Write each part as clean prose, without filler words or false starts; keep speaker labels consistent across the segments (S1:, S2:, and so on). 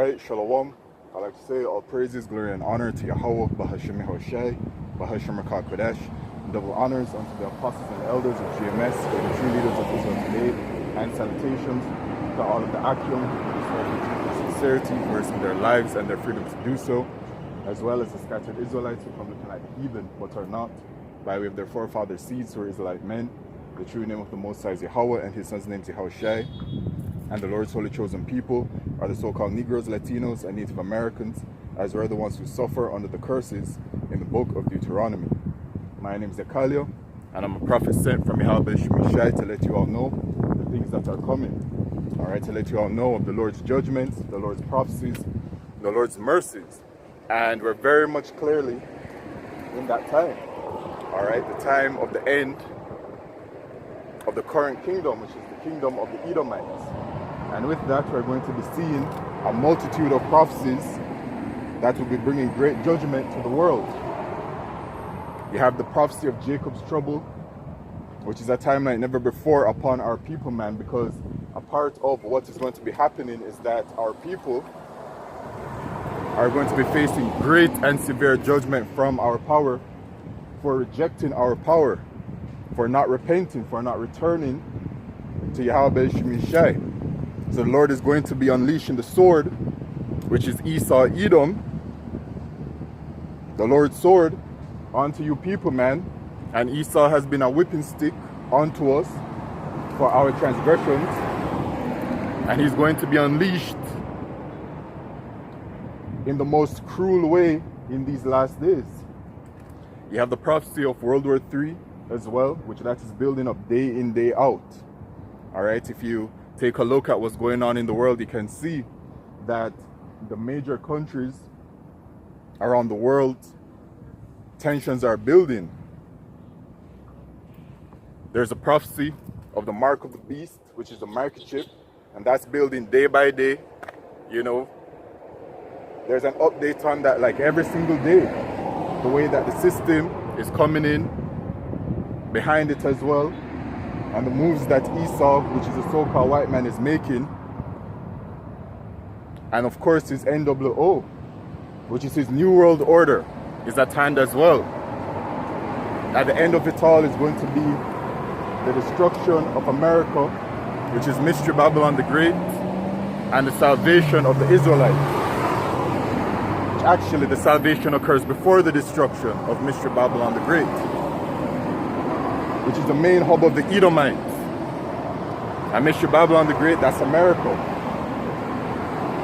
S1: Alright, Shalom. I like to say all praises, glory, and honor to Yahweh, Bahashem Yehoshai, Bahashem Rakah Kodesh. Double honors unto the apostles and elders of GMS, the true leaders of Israel today, and salutations to all of the Akim, who sincerity for risking their lives and their freedom to do so, as well as the scattered Israelites who come looking like heathen but are not, by way of their forefathers' seeds who are Israelite men. The true name of the Most High is Yahweh, and his son's name is Yehoshai. And the Lord's holy chosen people are the so-called Negroes, Latinos, and Native Americans, as we're the ones who suffer under the curses in the book of Deuteronomy. My name is Zekalio, and I'm a prophet sent from Yahweh Shemishai to let you all know the things that are coming. All right, to let you all know of the Lord's judgments, the Lord's prophecies, the Lord's mercies. And we're very much clearly in that time. All right, the time of the end of the current kingdom, which is the kingdom of the Edomites. And with that, we're going to be seeing a multitude of prophecies that will be bringing great judgment to the world. You have the prophecy of Jacob's trouble, which is a time like never before upon our people, man, because a part of what is going to be happening is that our people are going to be facing great and severe judgment from our power for rejecting our power, for not repenting, for not returning to Yahweh Shemishai. So the Lord is going to be unleashing the sword, which is Esau, Edom, the Lord's sword, onto you people, man. And Esau has been a whipping stick onto us for our transgressions. And he's going to be unleashed in the most cruel way in these last days. You have the prophecy of World War III as well, which that is building up day in, day out. All right, if you take a look at what's going on in the world, you can see that the major countries around the world, tensions are building. There's a prophecy of the mark of the beast, which is the microchip, and that's building day by day. You know, there's an update on that like every single day. The way that the system is coming in behind it as well. And the moves that Esau, which is a so-called white man, is making. And of course his NWO, which is his New World Order, is at hand as well. At the end of it all is going to be the destruction of America, which is Mystery Babylon the Great, and the salvation of the Israelites. Which actually the salvation occurs before the destruction of Mystery Babylon the Great, which is the main hub of the Edomites. And Mystery Babylon the Great, that's America.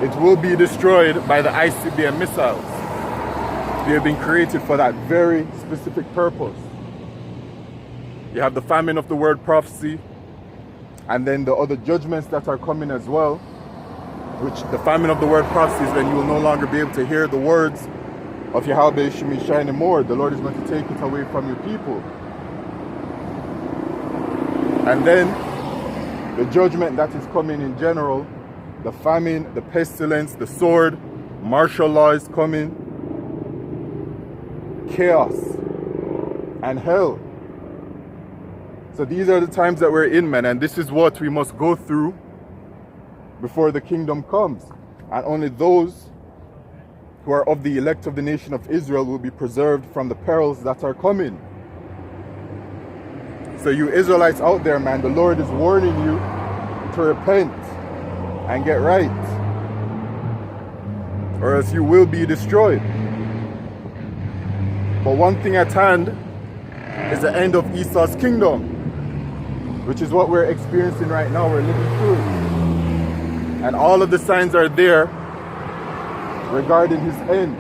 S1: It will be destroyed by the ICBM missiles. They have been created for that very specific purpose. You have the famine of the word prophecy, and then the other judgments that are coming as well, which the famine of the word prophecy is when you will no longer be able to hear the words of Yahweh Shemishai anymore. The Lord is going to take it away from your people. And then the judgment that is coming in general, the famine, the pestilence, the sword, martial law is coming, chaos, and hell. So these are the times that we're in, man, and this is what we must go through before the kingdom comes. And only those who are of the elect of the nation of Israel will be preserved from the perils that are coming. So you Israelites out there, man, the Lord is warning you to repent and get right, or else you will be destroyed. But one thing at hand is the end of Esau's kingdom, which is what we're experiencing right now. We're living through it. And all of the signs are there regarding his end.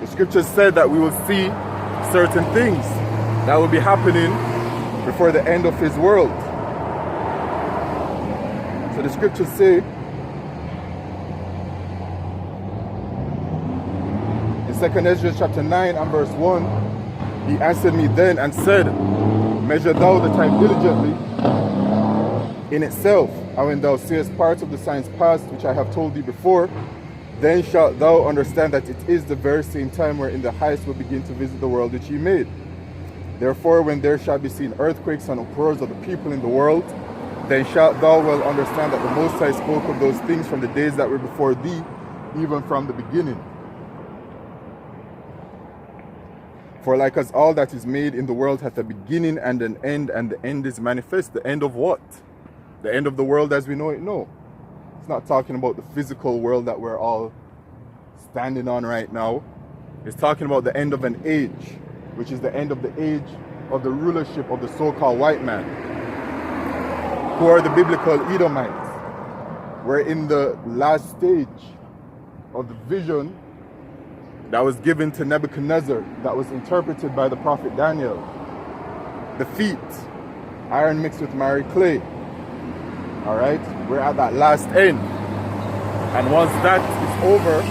S1: The scriptures said that we will see certain things that will be happening before the end of his world. So the scriptures say in 2 Ezra chapter 9 and verse 1, he answered me then and said, measure thou the time diligently in itself, and when thou seest parts of the signs past which I have told thee before, then shalt thou understand that it is the very same time wherein the highest will begin to visit the world which he made. Therefore, when there shall be seen earthquakes and uproars of the people in the world, then shalt thou well understand that the Most High spoke of those things from the days that were before thee, even from the beginning. For like as all that is made in the world hath a beginning and an end, and the end is manifest. The end of what? The end of the world as we know it? No. It's not talking about the physical world that we're all standing on right now. It's talking about the end of an age, which is the end of the age of the rulership of the so-called white man, who are the biblical Edomites. We're in the last stage of the vision that was given to Nebuchadnezzar, that was interpreted by the prophet Daniel. The feet, iron mixed with miry clay. All right, we're at that last end. And once that is over,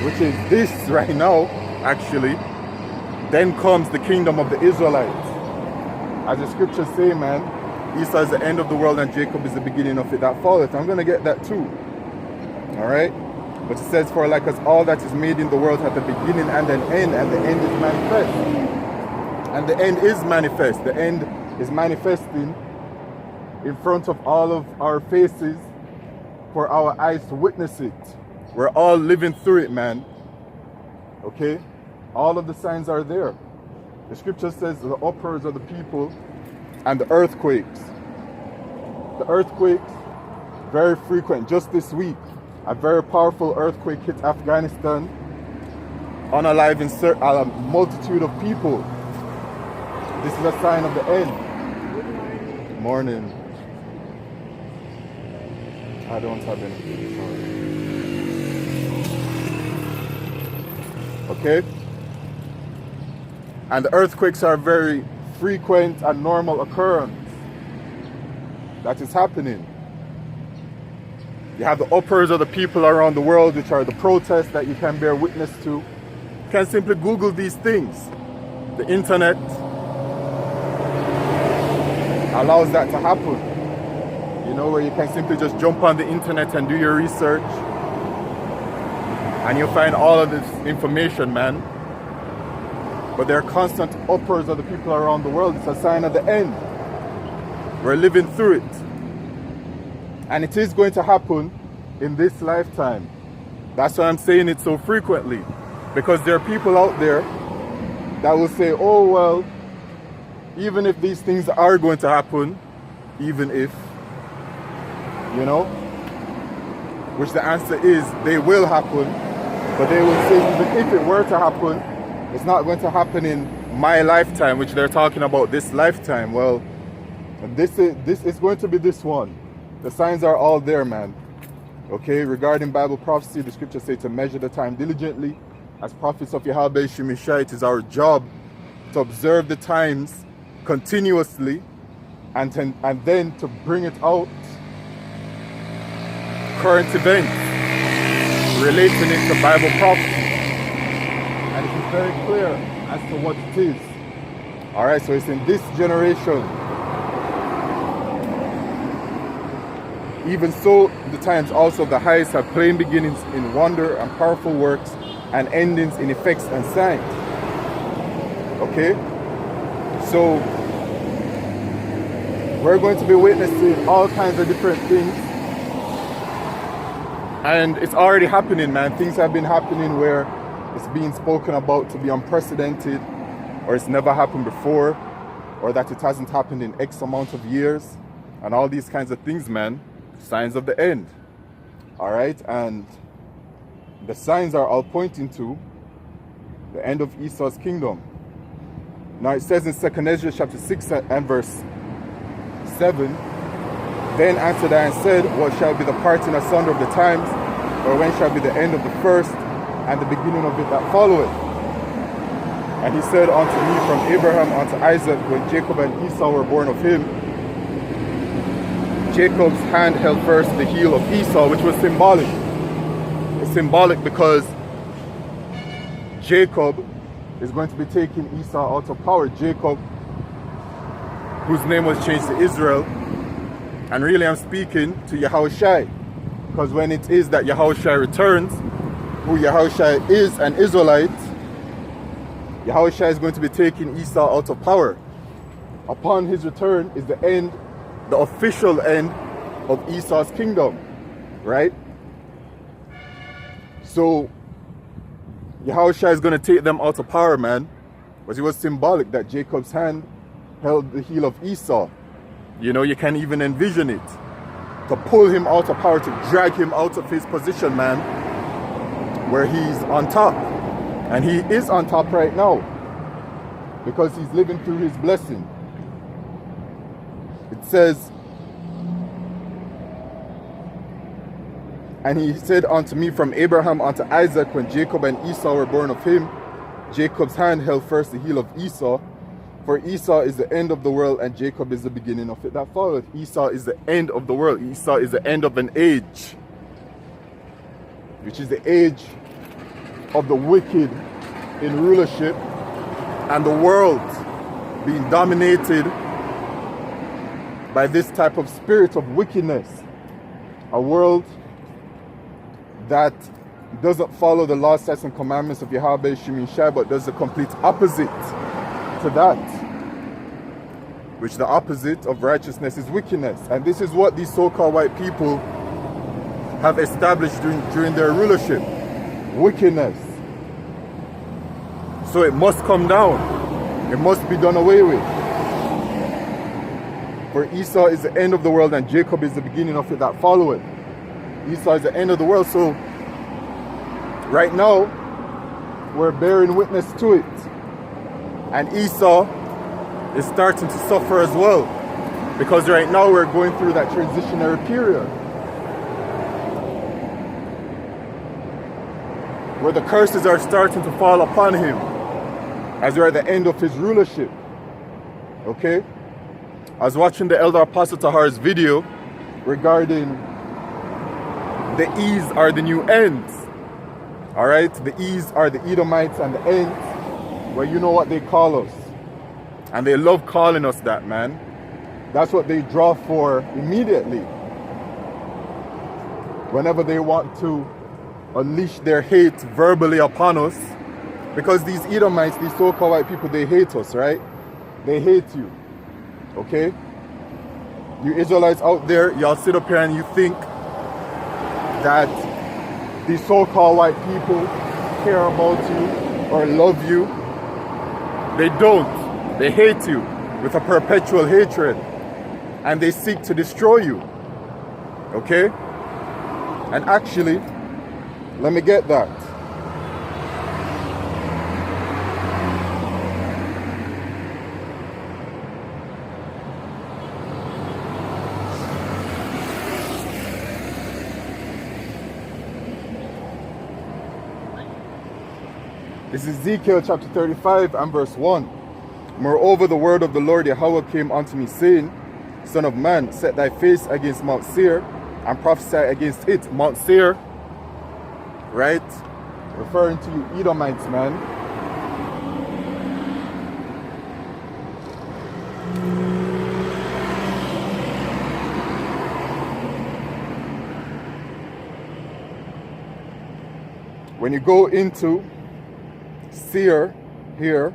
S1: which is this right now, actually, then comes the kingdom of the Israelites. As the scriptures say, man, Esau is the end of the world and Jacob is the beginning of it that falleth. I'm going to get that too. All right? But it says, for like as all that is made in the world hath a beginning and an end, and the end is manifest. And the end is manifest. The end is manifesting in front of all of our faces for our eyes to witness it. We're all living through it, man. Okay? All of the signs are there. The scripture says the uproars of the people and the earthquakes. The earthquakes, very frequent. Just this week, a very powerful earthquake hit Afghanistan, unaliving a multitude of people. This is a sign of the end. Good morning. I don't have anything. Sorry. Okay? And the earthquakes are very frequent and normal occurrence. That is happening. You have the uproars of the people around the world, which are the protests that you can bear witness to. You can simply Google these things. The internet allows that to happen. You know, where you can simply just jump on the internet and do your research. And you'll find all of this information, man. But there are constant uproars of the people around the world. It's a sign of the end. We're living through it. And it is going to happen in this lifetime. That's why I'm saying it so frequently. Because there are people out there that will say, oh, well, even if these things are going to happen, even if, you know, which the answer is they will happen. But they will say, even if it were to happen, it's not going to happen in my lifetime, which they're talking about this lifetime. Well, this is going to be this one. The signs are all there, man. Okay, regarding Bible prophecy, the scriptures say to measure the time diligently. As prophets of Yahweh Shemishai, it is our job to observe the times continuously and then to bring it out. Current events, relating it to Bible prophecy. And it is very clear as to what it is. All right, so it's in this generation. Even so, the times also of the highest have plain beginnings in wonder and powerful works, and endings in effects and signs. Okay? So, we're going to be witnessing all kinds of different things. And it's already happening, man. Things have been happening where it's being spoken about to be unprecedented, or it's never happened before, or that it hasn't happened in X amount of years, and all these kinds of things, man. Signs of the end. All right, and the signs are all pointing to the end of Esau's kingdom. Now it says in 2 Ezra chapter 6 and verse 7, then answered I and said, what shall be the parting asunder of the times, or when shall be the end of the first and the beginning of it that followeth? And he said unto me, from Abraham unto Isaac, when Jacob and Esau were born of him, Jacob's hand held first the heel of Esau, which was symbolic. It's symbolic because Jacob is going to be taking Esau out of power. Jacob, whose name was changed to Israel. And really I'm speaking to Yahushai, because when it is that Yahushai returns, who Yahushai is an Israelite, Yahushai is going to be taking Esau out of power. Upon his return is the end, the official end of Esau's kingdom, right? So Yahushua is going to take them out of power, man. But it was symbolic that Jacob's hand held the heel of Esau. You know, you can even envision it. To pull him out of power, to drag him out of his position, man, where he's on top. And he is on top right now, because he's living through his blessing. It says, and he said unto me, from Abraham unto Isaac, when Jacob and Esau were born of him, Jacob's hand held first the heel of Esau. For Esau is the end of the world, and Jacob is the beginning of it that followeth. Esau is the end of the world. Esau is the end of an age, which is the age of the wicked in rulership, and the world being dominated by this type of spirit of wickedness. A world that doesn't follow the law, statutes, and commandments of Yahweh Shemin Shai, but does the complete opposite to that, which the opposite of righteousness is wickedness. And this is what these so-called white people have established during their rulership: wickedness. So it must come down. It must be done away with. For Esau is the end of the world, and Jacob is the beginning of it that followeth. Esau is the end of the world. So right now we're bearing witness to it. And Esau is starting to suffer as well, because right now we're going through that transitionary period where the curses are starting to fall upon him as we're at the end of his rulership. Okay? I was watching the Elder Apostle Tahar's video regarding the E's are the new ends. Alright? The E's are the Edomites, and the ends, well, you know what they call us. And they love calling us that, man. That's what they draw for immediately whenever they want to unleash their hate verbally upon us. Because these Edomites, these so-called white people, they hate us, right? They hate you. Okay? You Israelites out there, y'all sit up here and you think that these so-called white people care about you or love you. They don't. They hate you with a perpetual hatred, and they seek to destroy you. Okay? And actually, let me get that. This is Ezekiel chapter 35 and verse 1. Moreover, the word of the Lord Yahweh came unto me, saying, Son of man, set thy face against Mount Seir, and prophesy against it. Mount Seir, right? Referring to you Edomites, man. When you go into Seir here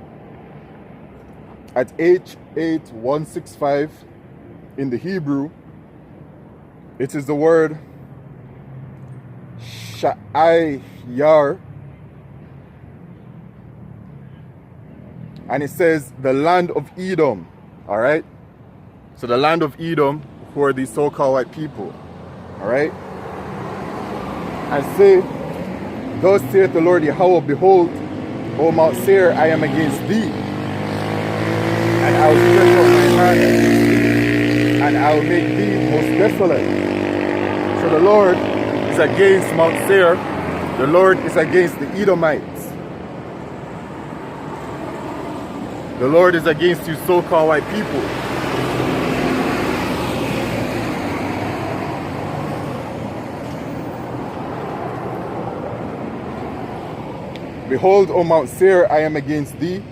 S1: at H8165 in the Hebrew, it is the word Sha'ayar, and it says the land of Edom. All right, so the land of Edom, who are these so-called white people. All right, and say, thus saith the Lord Yahweh, behold, O Mount Seir, I am against thee, and I will stretch out my hand against thee, and I will make thee most desolate. So the Lord is against Mount Seir. The Lord is against the Edomites. The Lord is against you so-called white people. Behold, O Mount Seir, I am against thee,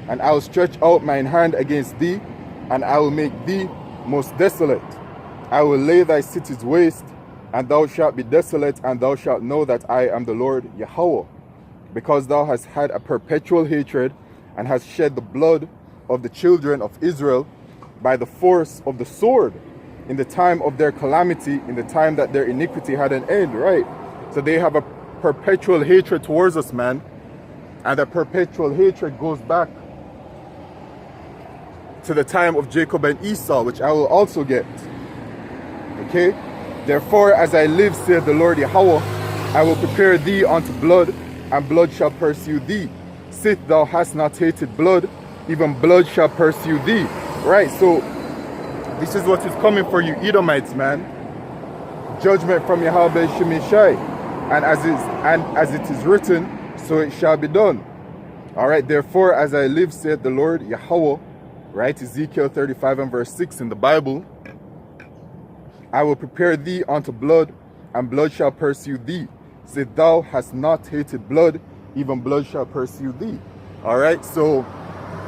S1: and I will stretch out mine hand against thee, and I will make thee most desolate. I will lay thy cities waste, and thou shalt be desolate, and thou shalt know that I am the Lord Yahweh, because thou hast had a perpetual hatred, and hast shed the blood of the children of Israel by the force of the sword in the time of their calamity, in the time that their iniquity had an end, right? So they have a perpetual hatred towards us, man. And that perpetual hatred goes back to the time of Jacob and Esau, which I will also get. Okay? Therefore, as I live, saith the Lord Yahweh, I will prepare thee unto blood, and blood shall pursue thee. Sith thou hast not hated blood, even blood shall pursue thee. Right, so this is what is coming for you Edomites, man. Judgment from Yahweh Shemeshai. And as it is written, so it shall be done. Alright, therefore, as I live, saith the Lord Yahweh, right, Ezekiel 35 and verse 6 in the Bible, I will prepare thee unto blood, and blood shall pursue thee. Say thou hast not hated blood, even blood shall pursue thee. Alright, so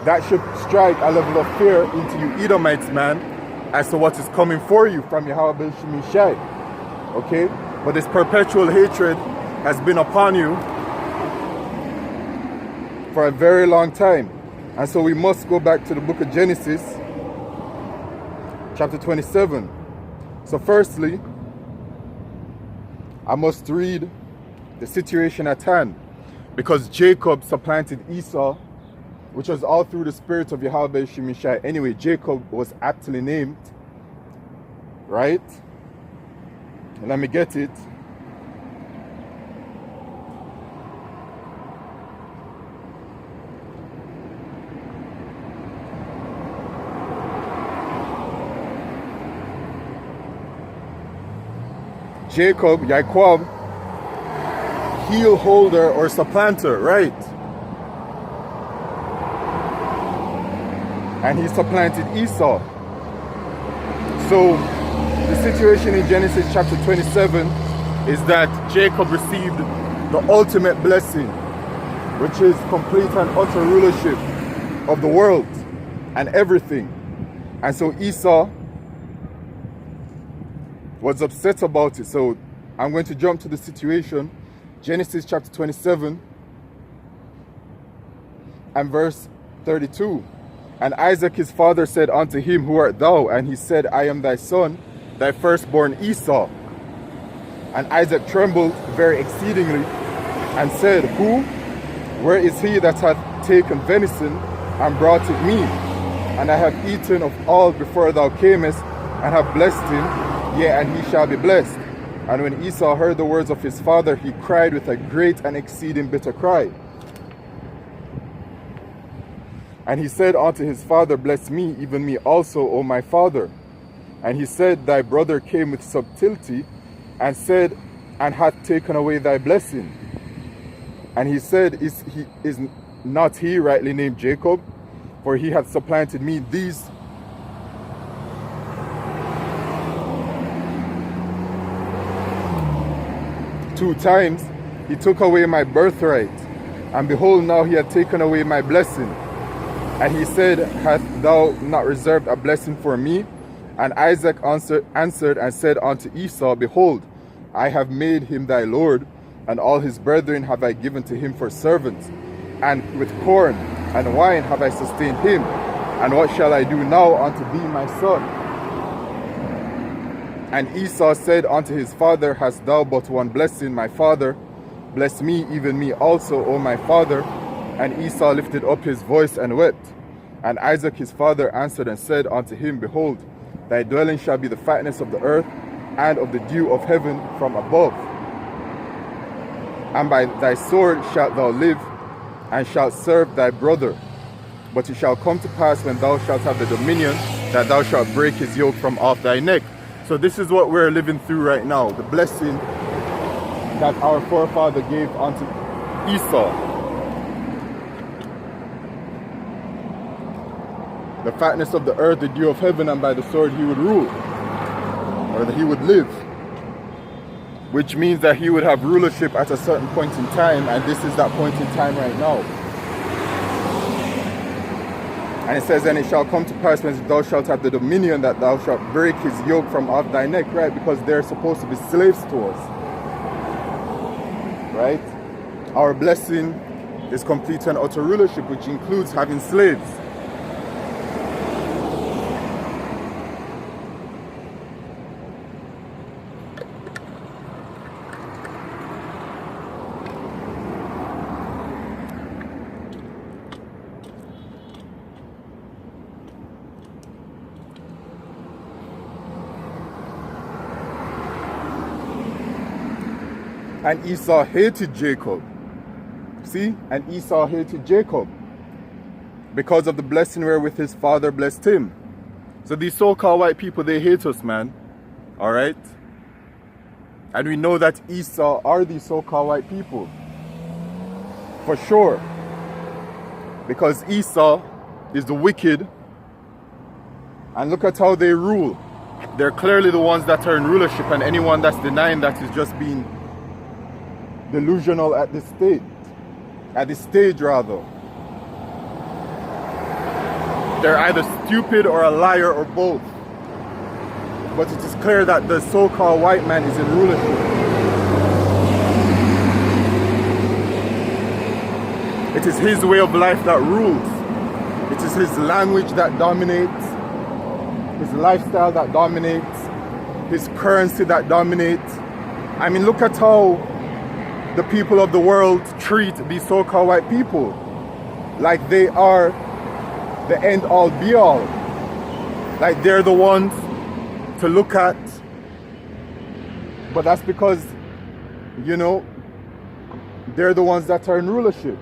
S1: that should strike a level of fear into you Edomites, man, as to what is coming for you from Yahweh Shemeshai. Okay? But this perpetual hatred has been upon you for a very long time. And so we must go back to the book of Genesis, chapter 27. So firstly, I must read the situation at hand, because Jacob supplanted Esau, which was all through the spirit of Yahweh Shemeshai. Anyway, Jacob was aptly named, right? And let me get it. Jacob, Yaquab, heel holder or supplanter, right? And he supplanted Esau. So the situation in Genesis chapter 27 is that Jacob received the ultimate blessing, which is complete and utter rulership of the world and everything. And so Esau was upset about it. So I'm going to jump to the situation. Genesis chapter 27 and verse 32. And Isaac his father said unto him, Who art thou? And he said, I am thy son, thy firstborn Esau. And Isaac trembled very exceedingly and said, Who? Where is he that hath taken venison and brought it me? And I have eaten of all before thou camest, and have blessed him. Yea, and he shall be blessed. And when Esau heard the words of his father, he cried with a great and exceeding bitter cry. And he said unto his father, Bless me, even me also, O my father. And he said, Thy brother came with subtlety, and said, and hath taken away thy blessing. And he said, Is not he rightly named Jacob? For he hath supplanted me these 2 times. He took away my birthright, and behold, now he hath taken away my blessing. And he said, Hast thou not reserved a blessing for me? And Isaac answered and said unto Esau, Behold, I have made him thy lord, and all his brethren have I given to him for servants, and with corn and wine have I sustained him. And what shall I do now unto thee, my son? And Esau said unto his father, Hast thou but one blessing, my father? Bless me, even me also, O my father. And Esau lifted up his voice and wept. And Isaac his father answered and said unto him, Behold, thy dwelling shall be the fatness of the earth, and of the dew of heaven from above. And by thy sword shalt thou live, and shalt serve thy brother. But it shall come to pass, when thou shalt have the dominion, that thou shalt break his yoke from off thy neck. So this is what we're living through right now, the blessing that our forefather gave unto Esau. The fatness of the earth, the dew of heaven, and by the sword he would rule, or that he would live. Which means that he would have rulership at a certain point in time, and this is that point in time right now. And it says, and it shall come to pass, when thou shalt have the dominion, that thou shalt break his yoke from off thy neck, right? Because they're supposed to be slaves to us, right? Our blessing is complete and utter rulership, which includes having slaves. And Esau hated Jacob. See? And Esau hated Jacob because of the blessing wherewith his father blessed him. So these so-called white people, they hate us, man. Alright? And we know that Esau are these so-called white people. For sure. Because Esau is the wicked. And look at how they rule. They're clearly the ones that are in rulership, and anyone that's denying that is just being delusional at this stage. At this stage, rather. They're either stupid or a liar or both. But it is clear that the so-called white man is in rulership. It is his way of life that rules. It is his language that dominates. His lifestyle that dominates. His currency that dominates. I mean, look at how the people of the world treat these so-called white people. Like they are the end all be all. Like they're the ones to look at. But that's because, you know, they're the ones that are in rulership.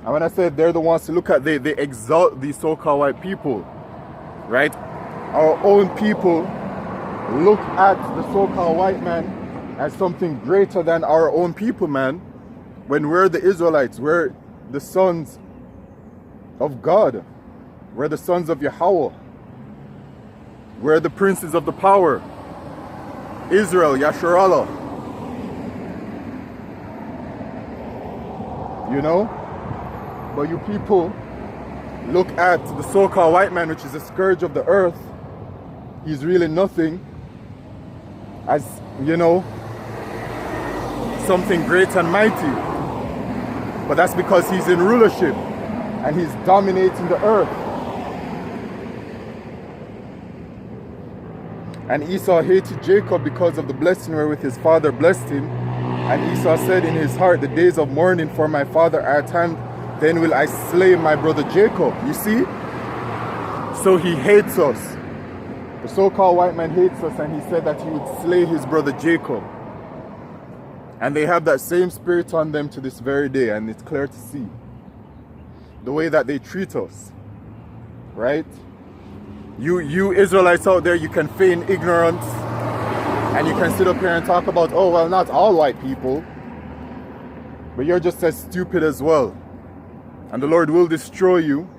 S1: And when I said they're the ones to look at, they exalt these so-called white people. Right? Our own people look at the so-called white man as something greater than our own people, man. When we're the Israelites, we're the sons of God. We're the sons of Yahweh. We're the princes of the power. Israel, Yasharallah. You know? But you people look at the so-called white man, which is the scourge of the earth. He's really nothing. As, you know, something great and mighty. But that's because he's in rulership. And he's dominating the earth. And Esau hated Jacob because of the blessing wherewith his father blessed him. And Esau said in his heart, the days of mourning for my father are at hand, then will I slay my brother Jacob. You see? So he hates us. The so-called white man hates us, and he said that he would slay his brother Jacob. And they have that same spirit on them to this very day, and it's clear to see. The way that they treat us. Right? You Israelites out there, you can feign ignorance. And you can sit up here and talk about, oh, well, not all white people. But you're just as stupid as well. And the Lord will destroy you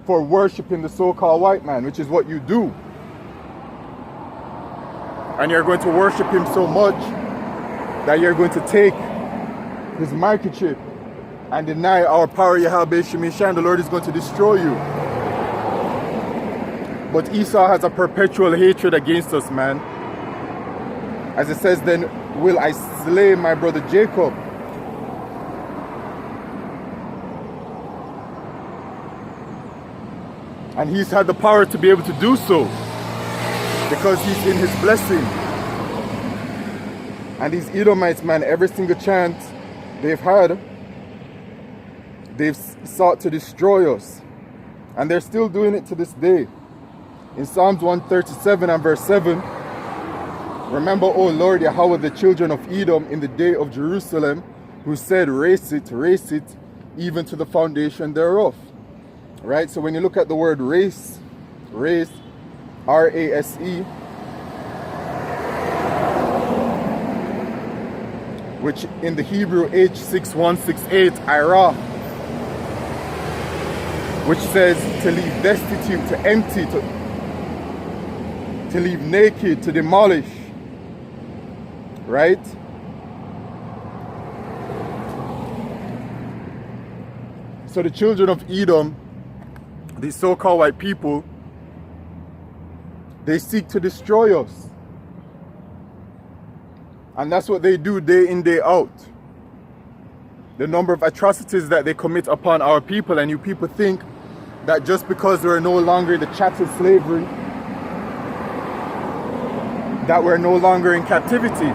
S1: for worshiping the so-called white man, which is what you do. And you're going to worship him so much that you're going to take his microchip and deny our power, Yahweh Shemishan. The Lord is going to destroy you. But Esau has a perpetual hatred against us, man. As it says, then will I slay my brother Jacob. And he's had the power to be able to do so because he's in his blessing. And these Edomites, man, every single chance they've had, they've sought to destroy us. And they're still doing it to this day. In Psalms 137 and verse 7, remember, O Lord Yahweh, the children of Edom in the day of Jerusalem, who said, raise it, even to the foundation thereof. Right? So when you look at the word race, R-A-S-E, which in the Hebrew H6168, Irah, which says to leave destitute, to empty, to leave naked, to demolish. Right? So the children of Edom, these so-called white people, they seek to destroy us. And that's what they do day in, day out. The number of atrocities that they commit upon our people, and you people think that just because we're no longer in the chattel slavery, that we're no longer in captivity,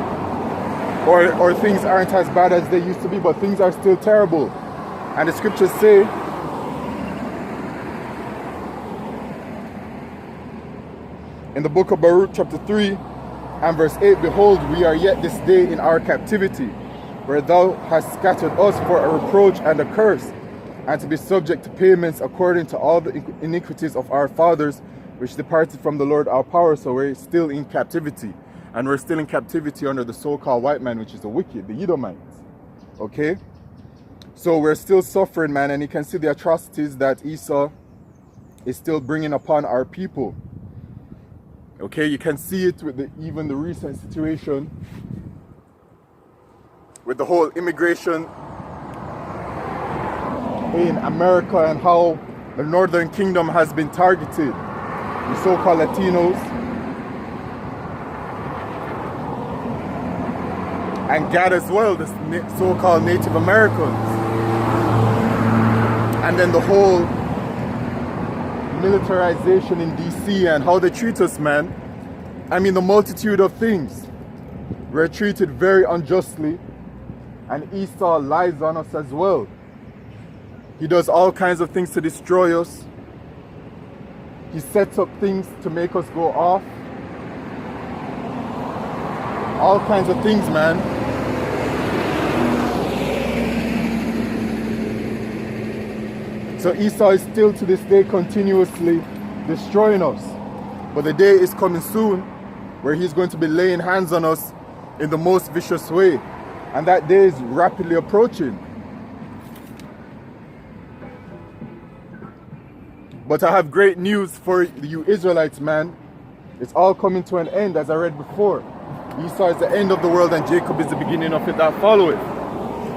S1: or things aren't as bad as they used to be, but things are still terrible. And the scriptures say, in the book of Baruch chapter 3 And verse 8, behold, we are yet this day in our captivity, where thou hast scattered us for a reproach and a curse, and to be subject to payments according to all the iniquities of our fathers, which departed from the Lord our power. So we're still in captivity. And we're still in captivity under the so-called white man, which is the wicked, the Edomites. Okay? So we're still suffering, man, and you can see the atrocities that Esau is still bringing upon our people. Okay, you can see it with even the recent situation with the whole immigration in America and how the Northern Kingdom has been targeted. The so-called Latinos and GAD as well, the so-called Native Americans. And then the whole militarization in DC and how they treat us, man. I mean, the multitude of things. We're treated very unjustly, and Esau lies on us as well. He does all kinds of things to destroy us. He sets up things to make us go off. All kinds of things, man. So Esau is still to this day continuously destroying us. But the day is coming soon where he's going to be laying hands on us in the most vicious way. And that day is rapidly approaching. But I have great news for you Israelites, man. It's all coming to an end, as I read before. Esau is the end of the world and Jacob is the beginning of it that followeth.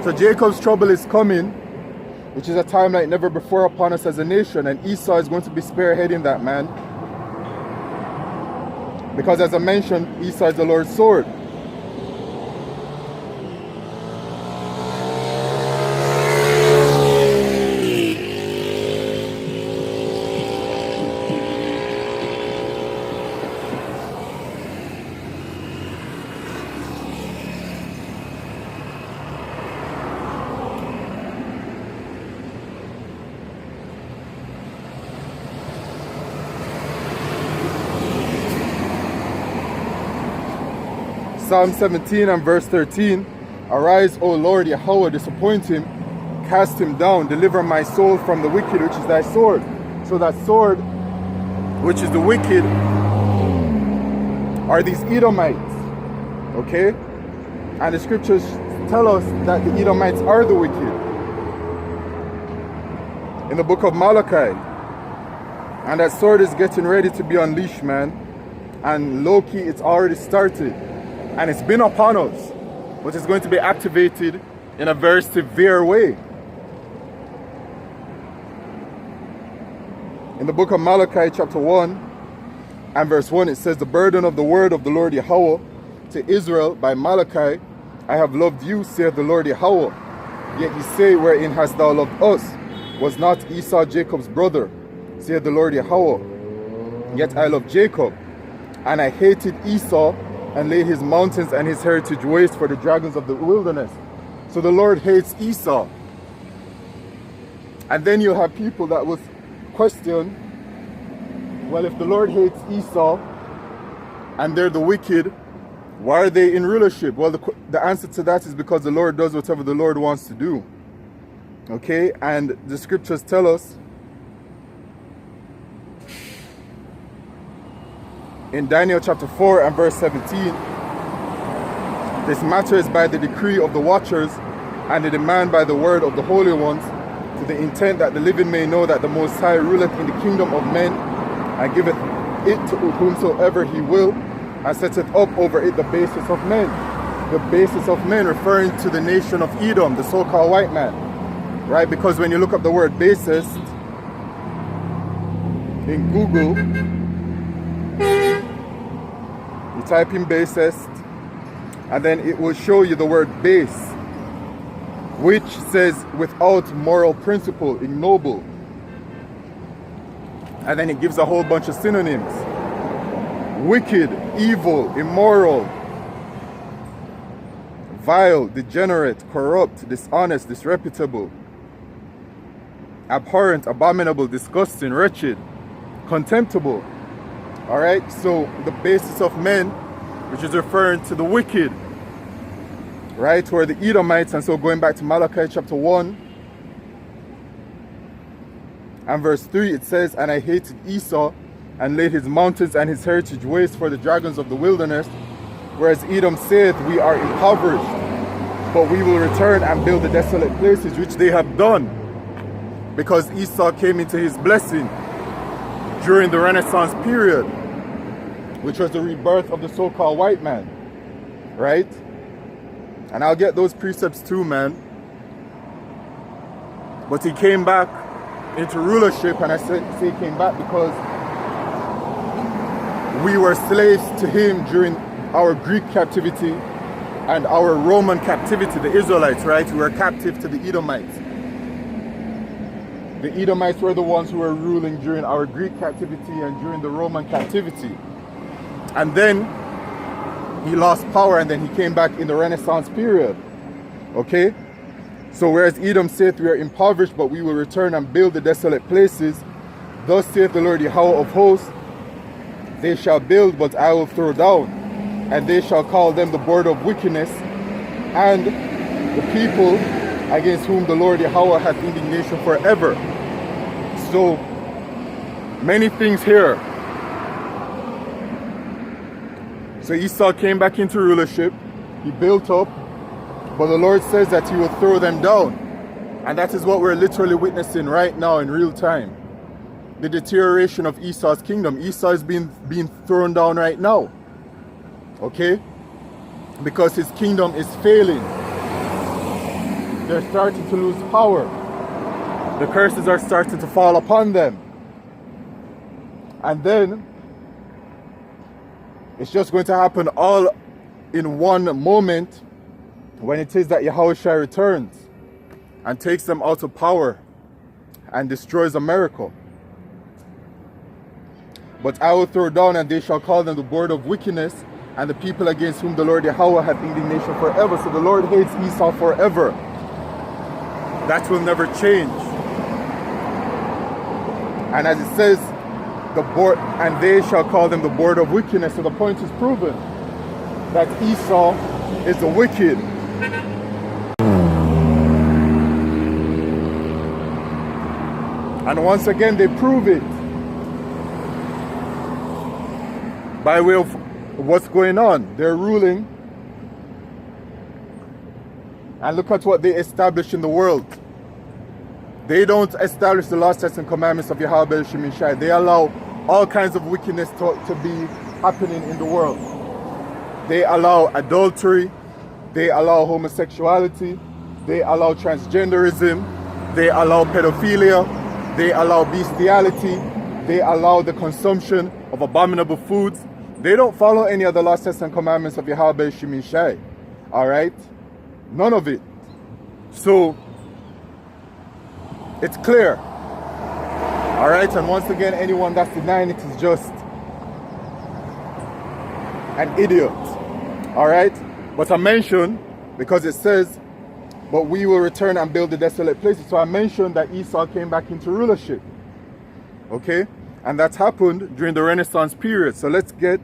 S1: So Jacob's trouble is coming, which is a time like never before upon us as a nation, and Esau is going to be spearheading that, man. Because as I mentioned, Esau is the Lord's sword. Psalm 17 and verse 13, arise, O Lord Yahweh, disappoint him, cast him down, deliver my soul from the wicked, which is thy sword. So that sword, which is the wicked, are these Edomites, okay? And the scriptures tell us that the Edomites are the wicked. In the book of Malachi. And that sword is getting ready to be unleashed, man. And low-key, it's already started. And it's been upon us, but it's going to be activated in a very severe way. In the book of Malachi chapter 1 and verse 1, it says, the burden of the word of the Lord Yahweh to Israel by Malachi, I have loved you, saith the Lord Yahweh. Yet ye say, wherein hast thou loved us? Was not Esau Jacob's brother, saith the Lord Yahweh? Yet I loved Jacob, and I hated Esau, and laid his mountains and his heritage waste for the dragons of the wilderness. So the Lord hates Esau. And then you'll have people that will question, well, if the Lord hates Esau and they're the wicked, why are they in rulership? Well, the answer to that is because the Lord does whatever the Lord wants to do. Okay? And the scriptures tell us in Daniel chapter 4 and verse 17, this matter is by the decree of the watchers and the demand by the word of the holy ones, to the intent that the living may know that the Most High ruleth in the kingdom of men, and giveth it to whomsoever he will, and setteth up over it the basis of men. The basis of men referring to the nation of Edom, the so-called white man. Right? Because when you look up the word basis in Google, you type in basis, and then it will show you the word base, which says without moral principle, ignoble. And then it gives a whole bunch of synonyms. Wicked, evil, immoral, vile, degenerate, corrupt, dishonest, disreputable, abhorrent, abominable, disgusting, wretched, contemptible. Alright, so the basis of men which is referring to the wicked, right? Or the Edomites. And so going back to Malachi chapter 1 and verse 3, it says, "And I hated Esau and laid his mountains and his heritage waste for the dragons of the wilderness. Whereas Edom saith, we are impoverished, but we will return and build the desolate places," which they have done, because Esau came into his blessing during the Renaissance period, which was the rebirth of the so-called white man, right? And I'll get those precepts too, man. But he came back into rulership, and I say he came back because we were slaves to him during our Greek captivity and our Roman captivity, the Israelites, right? We were captive to the Edomites. The Edomites were the ones who were ruling during our Greek captivity and during the Roman captivity. And then he lost power, and then he came back in the Renaissance period. Okay? So whereas Edom saith, we are impoverished, but we will return and build the desolate places, thus saith the Lord Yahweh of hosts, they shall build, but I will throw down, and they shall call them the border of wickedness, and the people against whom the Lord Yahweh hath indignation forever. So many things here. So Esau came back into rulership, he built up, but the Lord says that he will throw them down. And that is what we're literally witnessing right now in real time. The deterioration of Esau's kingdom. Esau is being thrown down right now. Okay? Because his kingdom is failing. They're starting to lose power. The curses are starting to fall upon them. And then it's just going to happen all in one moment, when it is that Yahushua returns and takes them out of power and destroys America. But I will throw down, and they shall call them the border of wickedness, and the people against whom the Lord Yahweh hath indignation forever. So the Lord hates Esau forever. That will never change. And as it says, and they shall call them the border of wickedness. So the point is proven that Esau is the wicked. And once again, they prove it by way of what's going on. They're ruling. And look at what they establish in the world. They don't establish the law, statutes, and commandments of Yahweh Shemishai. They allow all kinds of wickedness to be happening in the world. They allow adultery. They allow homosexuality. They allow transgenderism. They allow pedophilia. They allow bestiality. They allow the consumption of abominable foods. They don't follow any of the law, statutes, and commandments of Yahweh Shemishai. All right? None of it. So, it's clear. All right? And once again, anyone that's denying it is just an idiot. All right? But I mentioned, because it says, but we will return and build the desolate places. So I mentioned that Esau came back into rulership. Okay? And that happened during the Renaissance period. So let's get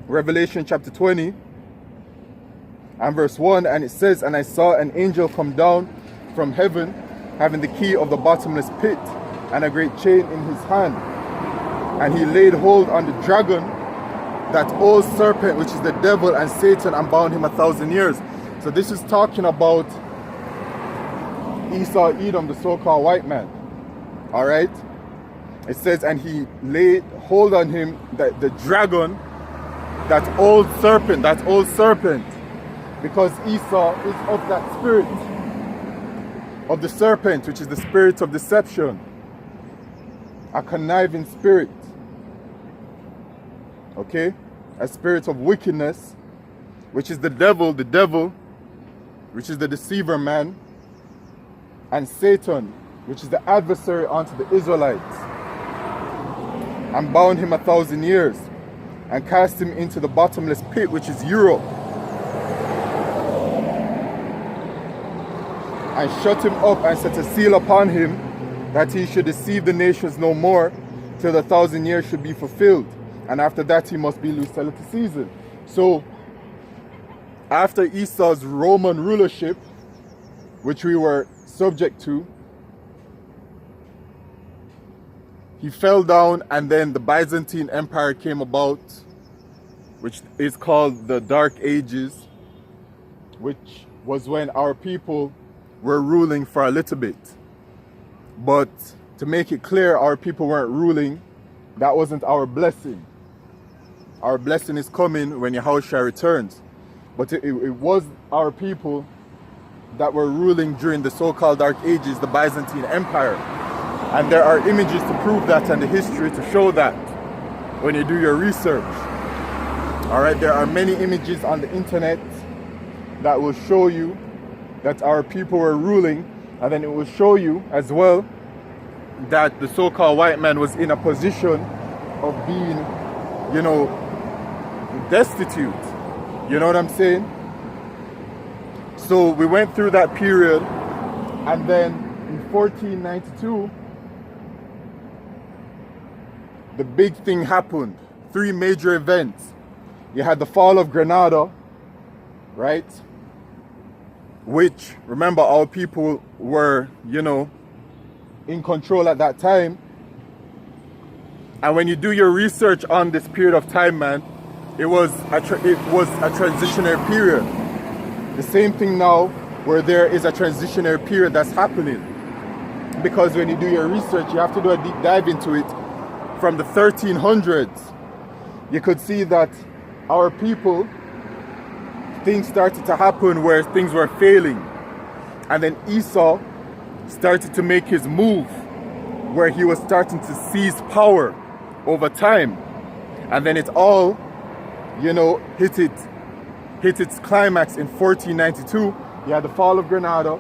S1: Revelation chapter 20 and verse 1. And it says, and I saw an angel come down from heaven, having the key of the bottomless pit and a great chain in his hand. And he laid hold on the dragon, that old serpent, which is the devil and Satan, and bound him 1,000 years. So this is talking about Esau, Edom, the so-called white man. All right? It says, and he laid hold on him, the dragon, that old serpent, because Esau is of that spirit, of the serpent, which is the spirit of deception, a conniving spirit, okay? A spirit of wickedness, which is the devil, which is the deceiver man, and Satan, which is the adversary unto the Israelites, and bound him 1,000 years, and cast him into the bottomless pit, which is Europe, and shut him up, and set a seal upon him, that he should deceive the nations no more, till the 1,000 years should be fulfilled. And after that he must be loosed till the season. So after Esau's Roman rulership, which we were subject to, he fell down, and then the Byzantine Empire came about, which is called the Dark Ages, which was when our people were ruling for a little bit. But to make it clear, our people weren't ruling. That wasn't our blessing. Our blessing is coming when Yahushua returns. But it was our people that were ruling during the so-called Dark Ages, the Byzantine Empire. And there are images to prove that and the history to show that when you do your research. All right, there are many images on the internet that will show you that our people were ruling, and then it will show you as well that the so-called white man was in a position of being, you know, destitute. You know what I'm saying? So we went through that period, and then in 1492, the big thing happened. 3 major events. You had the fall of Granada, right? Which, remember, our people were, you know, in control at that time. And when you do your research on this period of time, man, it was a transitionary period. The same thing now, where there is a transitionary period that's happening. Because when you do your research, you have to do a deep dive into it. From the 1300s, you could see that our people, things started to happen where things were failing. And then Esau started to make his move, where he was starting to seize power over time. And then it all, you know, hit its climax in 1492. You had the fall of Granada.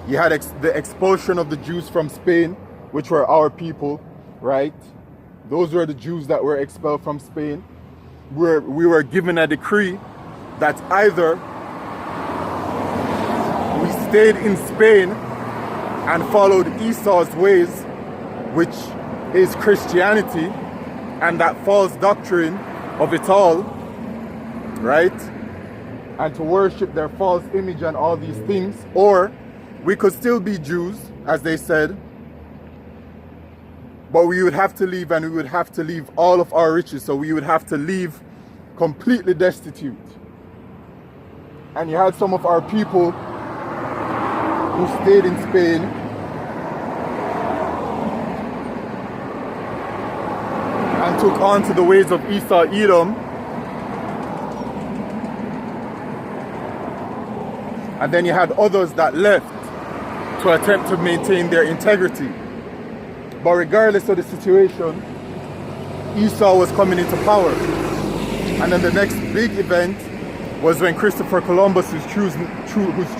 S1: You had the expulsion of the Jews from Spain, which were our people, right? Those were the Jews that were expelled from Spain. We were given a decree that either we stayed in Spain and followed Esau's ways, which is Christianity, and that false doctrine of it all, right? And to worship their false image and all these things, or we could still be Jews, as they said, but we would have to leave, and we would have to leave all of our riches. So we would have to leave completely destitute. And you had some of our people who stayed in Spain and took on to the ways of Esau Edom. And then you had others that left to attempt to maintain their integrity. But regardless of the situation, Esau was coming into power. And then the next big event was when Christopher Columbus, whose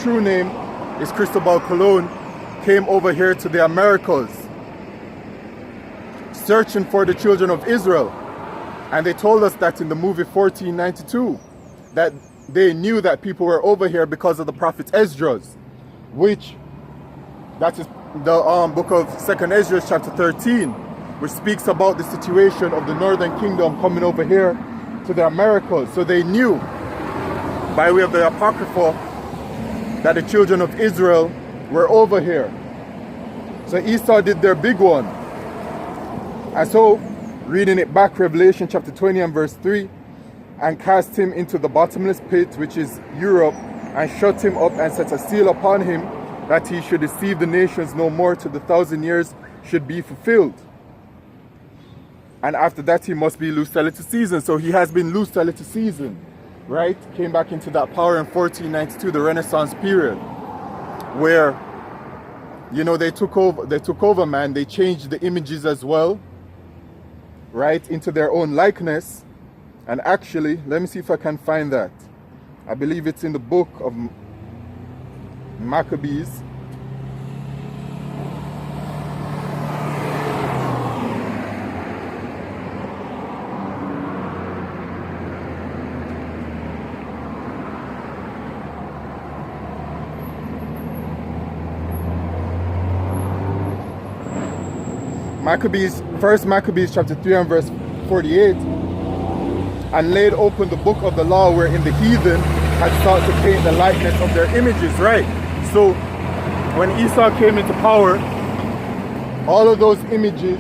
S1: true name is Cristobal Colon, came over here to the Americas, searching for the children of Israel. And they told us that in the movie 1492, that they knew that people were over here because of the prophet Esdras, which that is the book of 2nd Esdras chapter 13, which speaks about the situation of the northern kingdom coming over here to the Americas. So they knew by way of the Apocrypha that the children of Israel were over here. So Esau did their big one. And so, reading it back, Revelation chapter 20 and verse 3, and cast him into the bottomless pit, which is Europe, and shut him up and set a seal upon him, that he should deceive the nations no more till the 1,000 years should be fulfilled. And after that he must be loosed a little season. So he has been loosed a little season, right? Came back into that power in 1492, the Renaissance period, where, you know, they took over, man. They changed the images as well, right, into their own likeness. And actually, let me see if I can find that. I believe it's in the book of Maccabees. First Maccabees chapter 3 and verse 48. and laid open the book of the law wherein the heathen had sought to paint the likeness of their images, right? So when Esau came into power, all of those images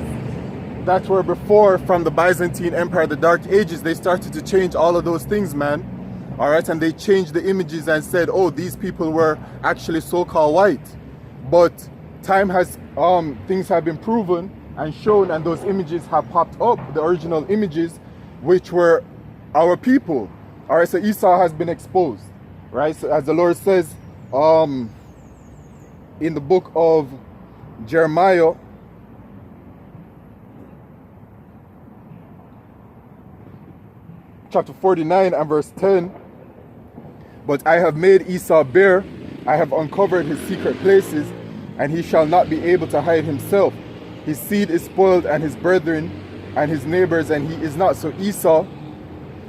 S1: that were before from the Byzantine Empire, the Dark Ages, they started to change all of those things, man. All right, and they changed the images and said, oh, these people were actually so-called white. But time has, things have been proven and shown, and those images have popped up, the original images, which were our people. All right, so Esau has been exposed, right? So as the Lord says in the book of Jeremiah, chapter 49 and verse 10, but I have made Esau bare, I have uncovered his secret places, and he shall not be able to hide himself. His seed is spoiled, and his brethren and his neighbors, and he is not. So Esau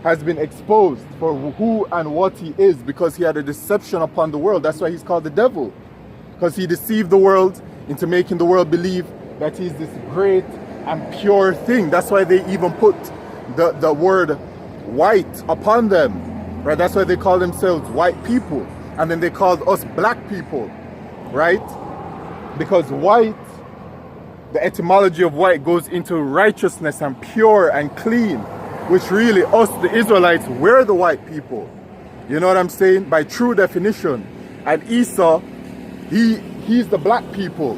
S1: has been exposed for who and what he is, because he had a deception upon the world. That's why he's called the devil, because he deceived the world into making the world believe that he's this great and pure thing. That's why they even put the word white upon them, right? That's why they call themselves white people, and then they called us black people, right? Because white, the etymology of white goes into righteousness and pure and clean, which really us, the Israelites, we're the white people. You know what I'm saying? By true definition. And Esau, he's the black people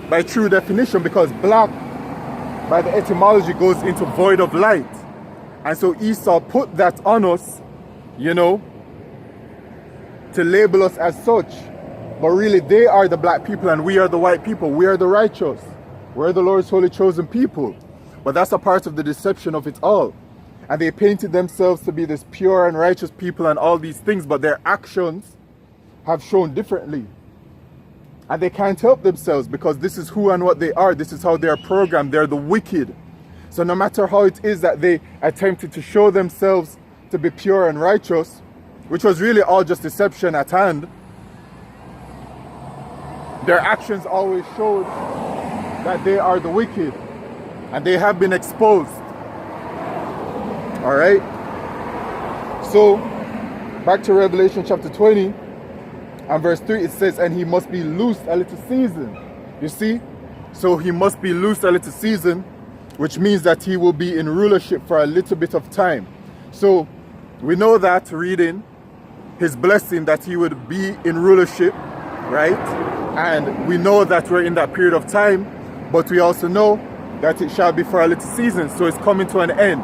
S1: by true definition, because black, by the etymology, goes into void of light. And so Esau put that on us, you know, to label us as such. But really, they are the black people and we are the white people. We are the righteous. We're the Lord's holy chosen people. But that's a part of the deception of it all. And they painted themselves to be this pure and righteous people and all these things, but their actions have shown differently. And they can't help themselves, because this is who and what they are. This is how they are programmed. They're the wicked. So no matter how it is that they attempted to show themselves to be pure and righteous, which was really all just deception at hand, their actions always showed that they are the wicked, and they have been exposed. All right. So back to Revelation chapter 20 and verse 3, it says, and he must be loosed a little season. You see? So he must be loosed a little season, which means that he will be in rulership for a little bit of time. So we know that reading his blessing, that he would be in rulership, right? And we know that we're in that period of time, but we also know that it shall be for a little season. So it's coming to an end.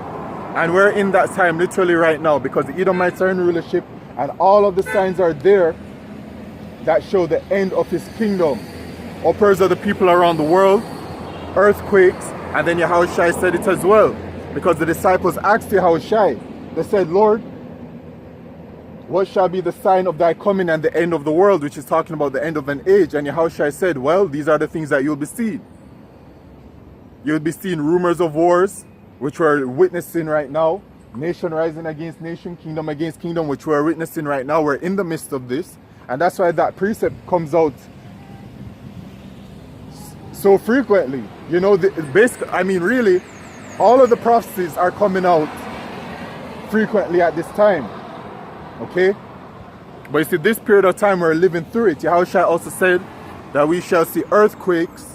S1: And we're in that time literally right now, because the Edomites are in rulership, and all of the signs are there that show the end of his kingdom. Uppers of the people around the world, earthquakes, and then Yahushua said it as well. Because the disciples asked Yahushua, they said, Lord, what shall be the sign of thy coming and the end of the world, which is talking about the end of an age? And Yahushua said, well, these are the things that you'll be seeing. You'll be seeing rumors of wars, which we're witnessing right now. Nation rising against nation, kingdom against kingdom, which we're witnessing right now. We're in the midst of this. And that's why that precept comes out so frequently. You know, basically, I mean, really, all of the prophecies are coming out frequently at this time. Okay? But you see, this period of time we're living through it. Yahushua also said that we shall see earthquakes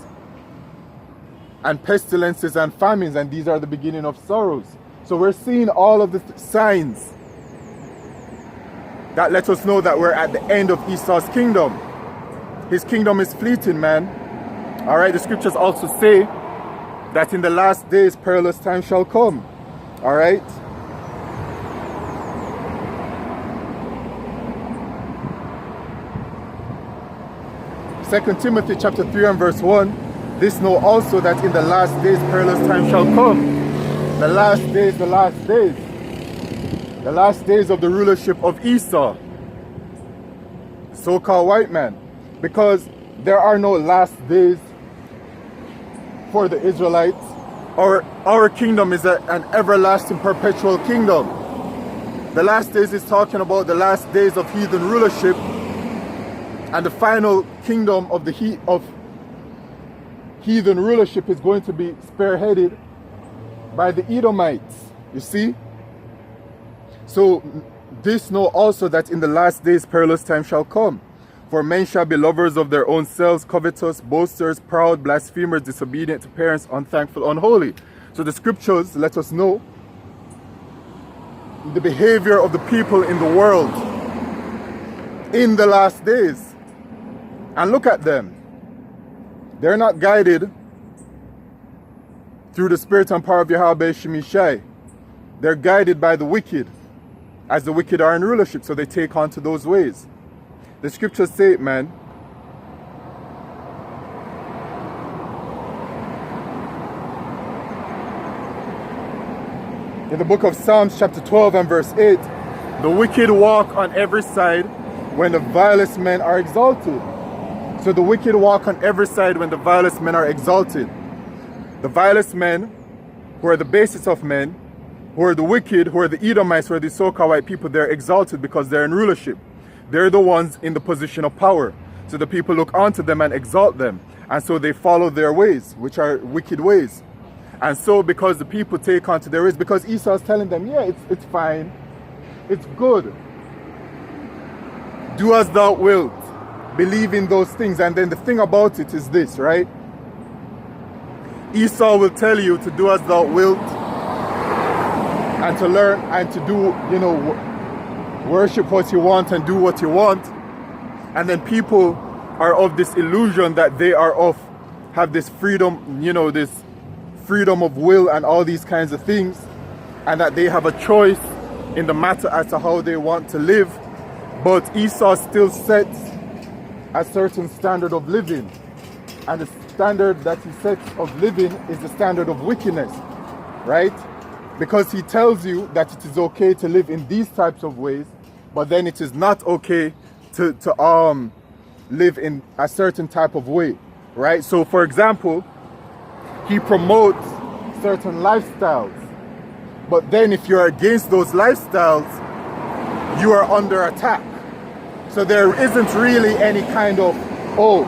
S1: and pestilences and famines, and these are the beginning of sorrows. So we're seeing all of the signs that let us know that we're at the end of Esau's kingdom. His kingdom is fleeting, man. All right, the scriptures also say that in the last days perilous time shall come. All right. Second Timothy chapter 3 and verse 1, this know also that in the last days perilous time shall come. The last days, the last days. The last days of the rulership of Esau, so-called white man. Because there are no last days for the Israelites. Our kingdom is an everlasting perpetual kingdom. The last days is talking about the last days of heathen rulership, and the final kingdom of heathen rulership is going to be spearheaded by the Edomites. You see? So this know also that in the last days perilous time shall come. For men shall be lovers of their own selves, covetous, boasters, proud, blasphemers, disobedient to parents, unthankful, unholy. So the scriptures let us know the behavior of the people in the world in the last days. And look at them. They're not guided through the spirit and power of Yahweh Shemishai. They're guided by the wicked, as the wicked are in rulership, so they take on to those ways. The scriptures say it, man. In the book of Psalms chapter 12 and verse 8, the wicked walk on every side when the vilest men are exalted. So the wicked walk on every side when the vilest men are exalted. The vilest men, who are the basis of men, who are the wicked, who are the Edomites, who are the so-called white people, they're exalted because they're in rulership. They're the ones in the position of power. So the people look onto them and exalt them. And so they follow their ways, which are wicked ways. And so because the people take on to their ways, because Esau is telling them, yeah, it's fine. It's good. Do as thou wilt. Believe in those things. And then the thing about it is this, right? Esau will tell you to do as thou wilt and to learn and to do, you know, worship what you want and do what you want. And then people are of this illusion that they are have this freedom, you know, this freedom of will and all these kinds of things, and that they have a choice in the matter as to how they want to live. But Esau still sets a certain standard of living, and the standard that he sets of living is the standard of wickedness, right? Because he tells you that it is okay to live in these types of ways, but then it is not okay to live in a certain type of way, right? So for example, he promotes certain lifestyles, but then if you're against those lifestyles, you are under attack. So there isn't really any kind of, oh,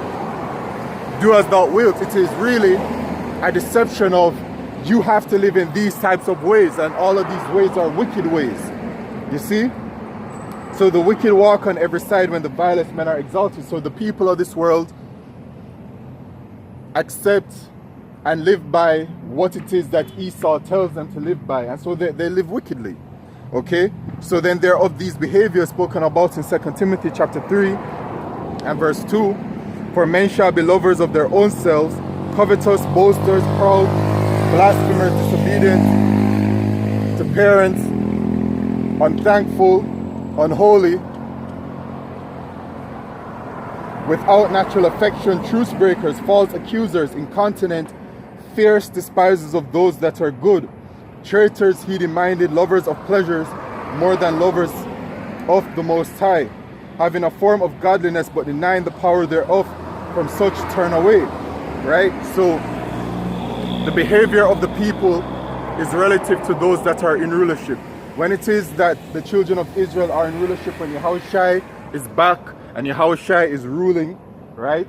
S1: do as thou wilt. It is really a deception of you have to live in these types of ways, and all of these ways are wicked ways. You see? So the wicked walk on every side when the vilest men are exalted. So the people of this world accept and live by what it is that Esau tells them to live by. And so they live wickedly. Okay? So then they're of these behaviors spoken about in 2 Timothy chapter 3 and verse 2. For men shall be lovers of their own selves, covetous, boasters, proud, blasphemers, disobedient to parents, unthankful, unholy, without natural affection, truce breakers, false accusers, incontinent, fierce despisers of those that are good, traitors, heady-minded, lovers of pleasures more than lovers of the Most High, having a form of godliness but denying the power thereof. From such turn away, right? So the behavior of the people is relative to those that are in rulership. When it is that the children of Israel are in rulership, when Yahushua is back and Yahushua is ruling, right?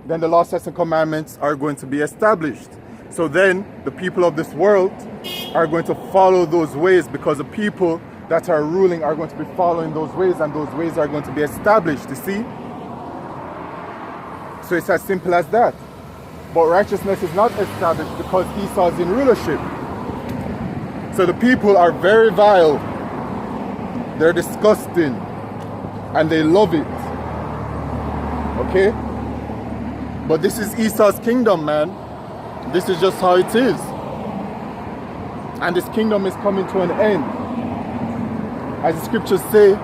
S1: Then the law, statutes, and commandments are going to be established. So then the people of this world are going to follow those ways, because the people that are ruling are going to be following those ways, and those ways are going to be established, you see? So it's as simple as that. But righteousness is not established because Esau is in rulership. So the people are very vile. They're disgusting. And they love it. Okay? But this is Esau's kingdom, man. This is just how it is. And this kingdom is coming to an end. As the scriptures say,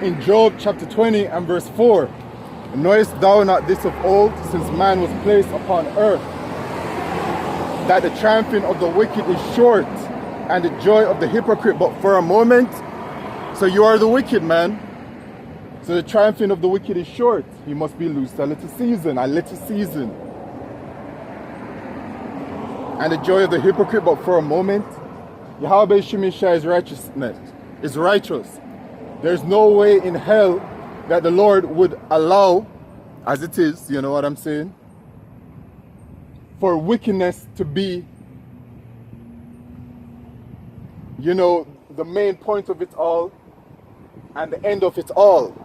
S1: in Job chapter 20 and verse 4, knowest thou not this of old, since man was placed upon earth, that the triumphing of the wicked is short, and the joy of the hypocrite but for a moment. So you are the wicked, man. So the triumphing of the wicked is short. He must be loosed a little season, a little season. And the joy of the hypocrite but for a moment. Yahweh Shemishah is righteousness, is righteous. There's no way in hell that the Lord would allow, as it is, you know what I'm saying, for wickedness to be, you know, the main point of it all and the end of it all.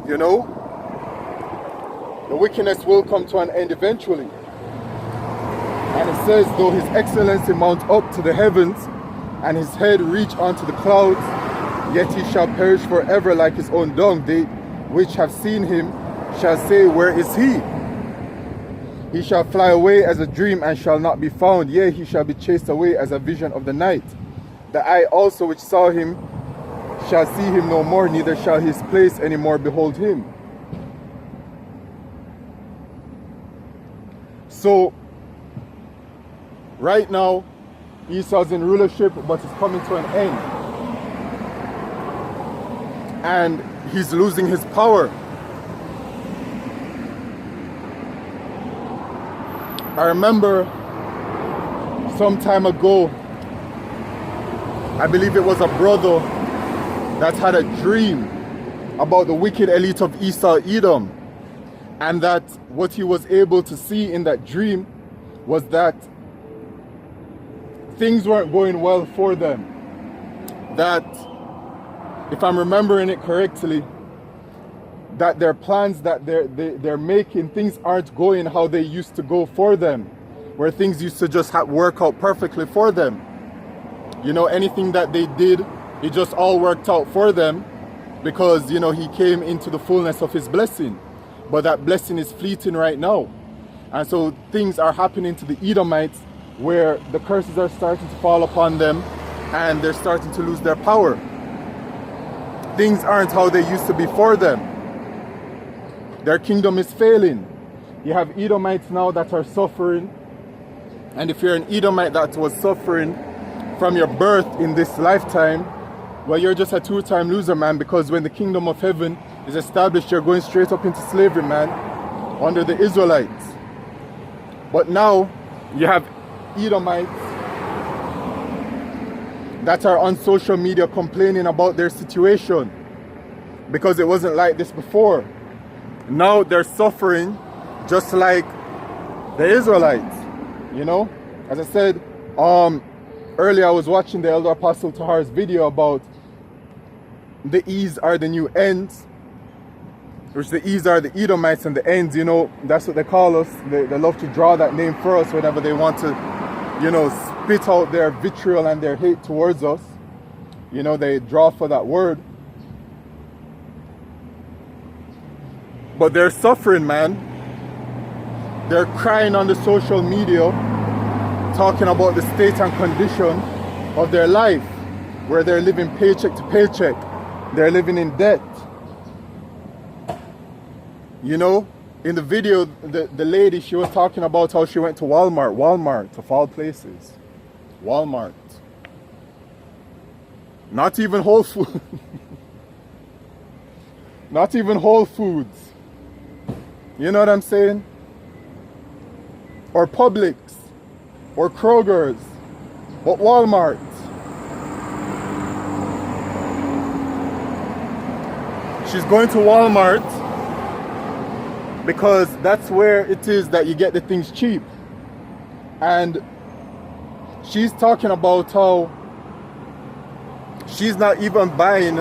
S1: You know, the wickedness will come to an end eventually. And it says, though his excellency mount up to the heavens and his head reach unto the clouds, yet he shall perish forever like his own dung. They which have seen him shall say, where is he? He shall fly away as a dream and shall not be found. Yea, he shall be chased away as a vision of the night. The eye also which saw him shall see him no more, neither shall his place any more behold him. So, right now, Esau's in rulership, but it's coming to an end. And he's losing his power. I remember some time ago, I believe it was a brother that had a dream about the wicked elite of Esau Edom, and that what he was able to see in that dream was that things weren't going well for them. That, if I'm remembering it correctly, that their plans that they're making, things aren't going how they used to go for them, where things used to just work out perfectly for them. You know, anything that they did, it just all worked out for them because, you know, he came into the fullness of his blessing. But that blessing is fleeting right now. And so things are happening to the Edomites where the curses are starting to fall upon them and they're starting to lose their power. Things aren't how they used to be for them. Their kingdom is failing. You have Edomites now that are suffering. And if you're an Edomite that was suffering from your birth in this lifetime, well, you're just a two-time loser, man, because when the kingdom of heaven is established, you're going straight up into slavery, man, under the Israelites. But now you have Edomites that are on social media complaining about their situation because it wasn't like this before. Now they're suffering just like the Israelites, you know. As I said, earlier I was watching the Elder Apostle Tahar's video about the E's are the new ends, which the E's are the Edomites and the ends, you know, that's what they call us. They love to draw that name for us whenever they want to, you know, spit out their vitriol and their hate towards us. You know, they draw for that word. But they're suffering, man. They're crying on the social media, talking about the state and condition of their life, where they're living paycheck to paycheck. They're living in debt. You know, in the video, the lady, she was talking about how she went to Walmart of all places. Walmart. Not even Whole Foods. Not even Whole Foods. You know what I'm saying? Or Publix. Or Kroger's. But Walmart. She's going to Walmart because that's where it is that you get the things cheap. And she's talking about how she's not even buying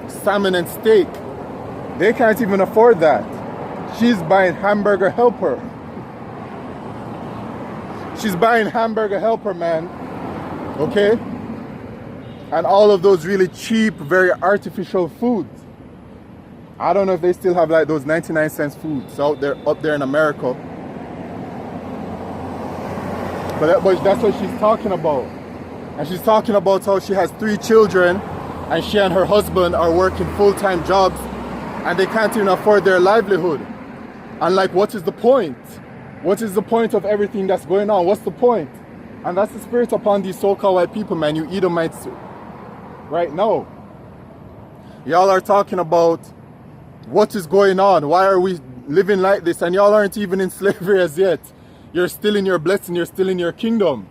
S1: salmon and steak. They can't even afford that. She's buying Hamburger Helper. She's buying Hamburger Helper, man. Okay? And all of those really cheap, very artificial foods. I don't know if they still have like those 99-cent foods out there, up there in America. But that's what she's talking about. And she's talking about how she has 3 children and she and her husband are working full-time jobs and they can't even afford their livelihood. And like, what is the point? What is the point of everything that's going on? What's the point? And that's the spirit upon these so-called white people, man, you Edomites right now. Y'all are talking about what is going on. Why are we living like this? And y'all aren't even in slavery as yet. You're still in your blessing. You're still in your kingdom.